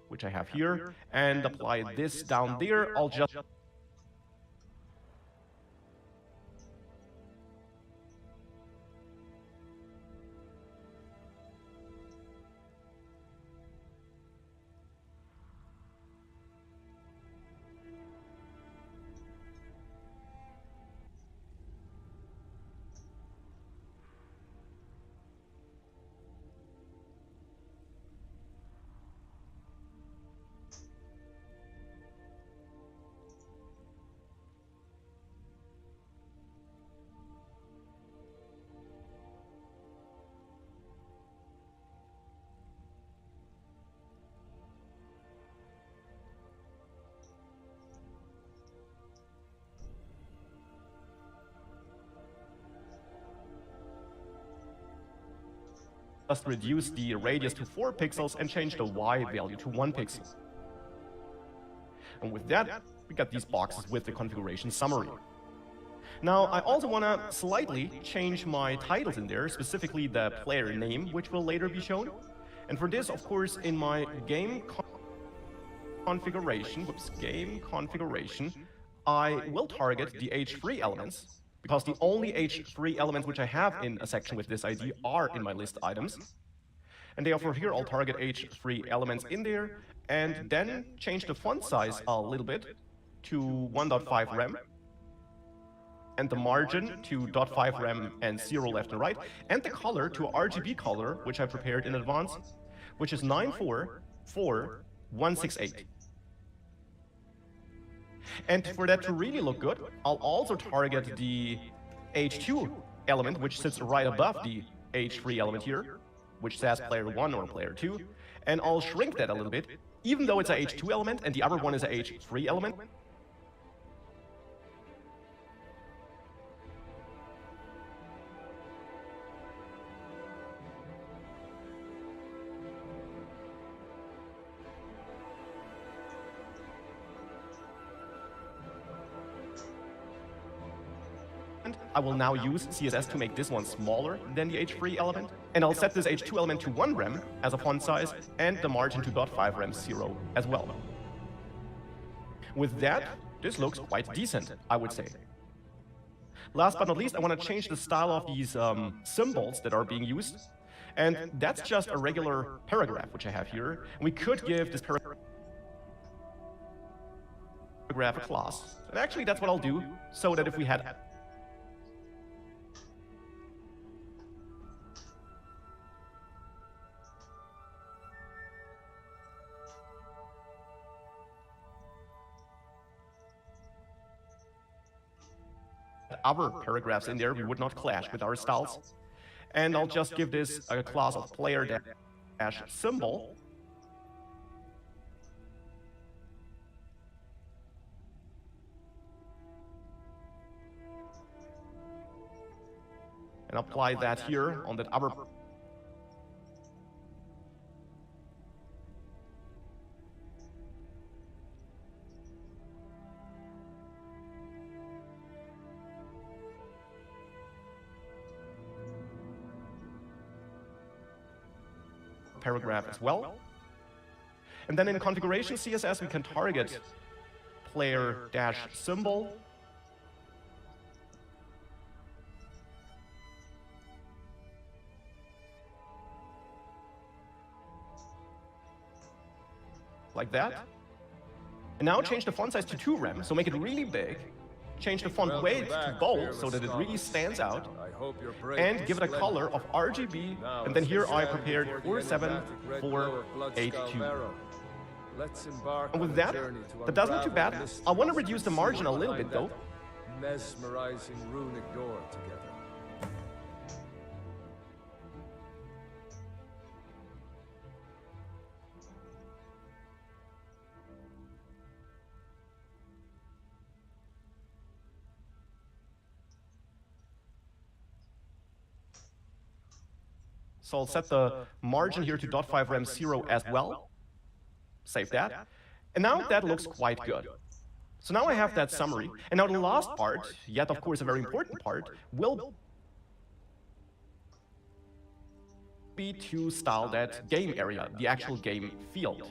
which I have here, and apply this down there. I'll just reduce the radius to 4 pixels and change the Y value to 1 pixel. And with that, we got these boxes with the configuration summary. Now, I also want to slightly change my titles in there, specifically the player name, which will later be shown. And for this, of course, in my game configuration, I will target the H3 elements, because the only H3 elements which I have in a section with this ID are in my list items. And therefore here I'll target H3 elements in there, and then change the font size a little bit to 1.5 rem, and the margin to 0.5 rem and 0 left and right, and the color to RGB color, which I prepared in advance, which is 9446168. And for that to really look good, I'll also target the H2 element, which sits right above the H3 element here, which says player 1 or player 2, and I'll shrink that a little bit, even though it's a H2 element and the other one is a H3 element. I will now use CSS to make this one smaller than the H3 element, and I'll set this H2 element to 1 rem as a font size, and the margin to 0.5 rem 0 as well. With that, this looks quite decent, I would say. Last but not least, I want to change the style of these symbols that are being used, and that's just a regular paragraph which I have here. We could give this paragraph a class, and actually that's what I'll do, so that if we had other paragraphs in there, we would not clash with our styles. And I'll just give this a class of player-symbol. And apply that here on that other. Paragraph as well. And then in configuration CSS, we can target player-symbol. Like that. And now change the font size to 2 rem, so make it really big. Change the font weight to bold so that it really stands out. And give it a color of RGB. And then here I prepared 47482. And with that, that doesn't look too bad. I want to reduce the margin a little bit though. Mesmerizing runic door together. So I'll set the margin here to .5 rem 0 as well. Save that. And now that looks quite good. So now I have that summary. And now the last part, yet of course a very important part, will be to style that game area, the actual game field.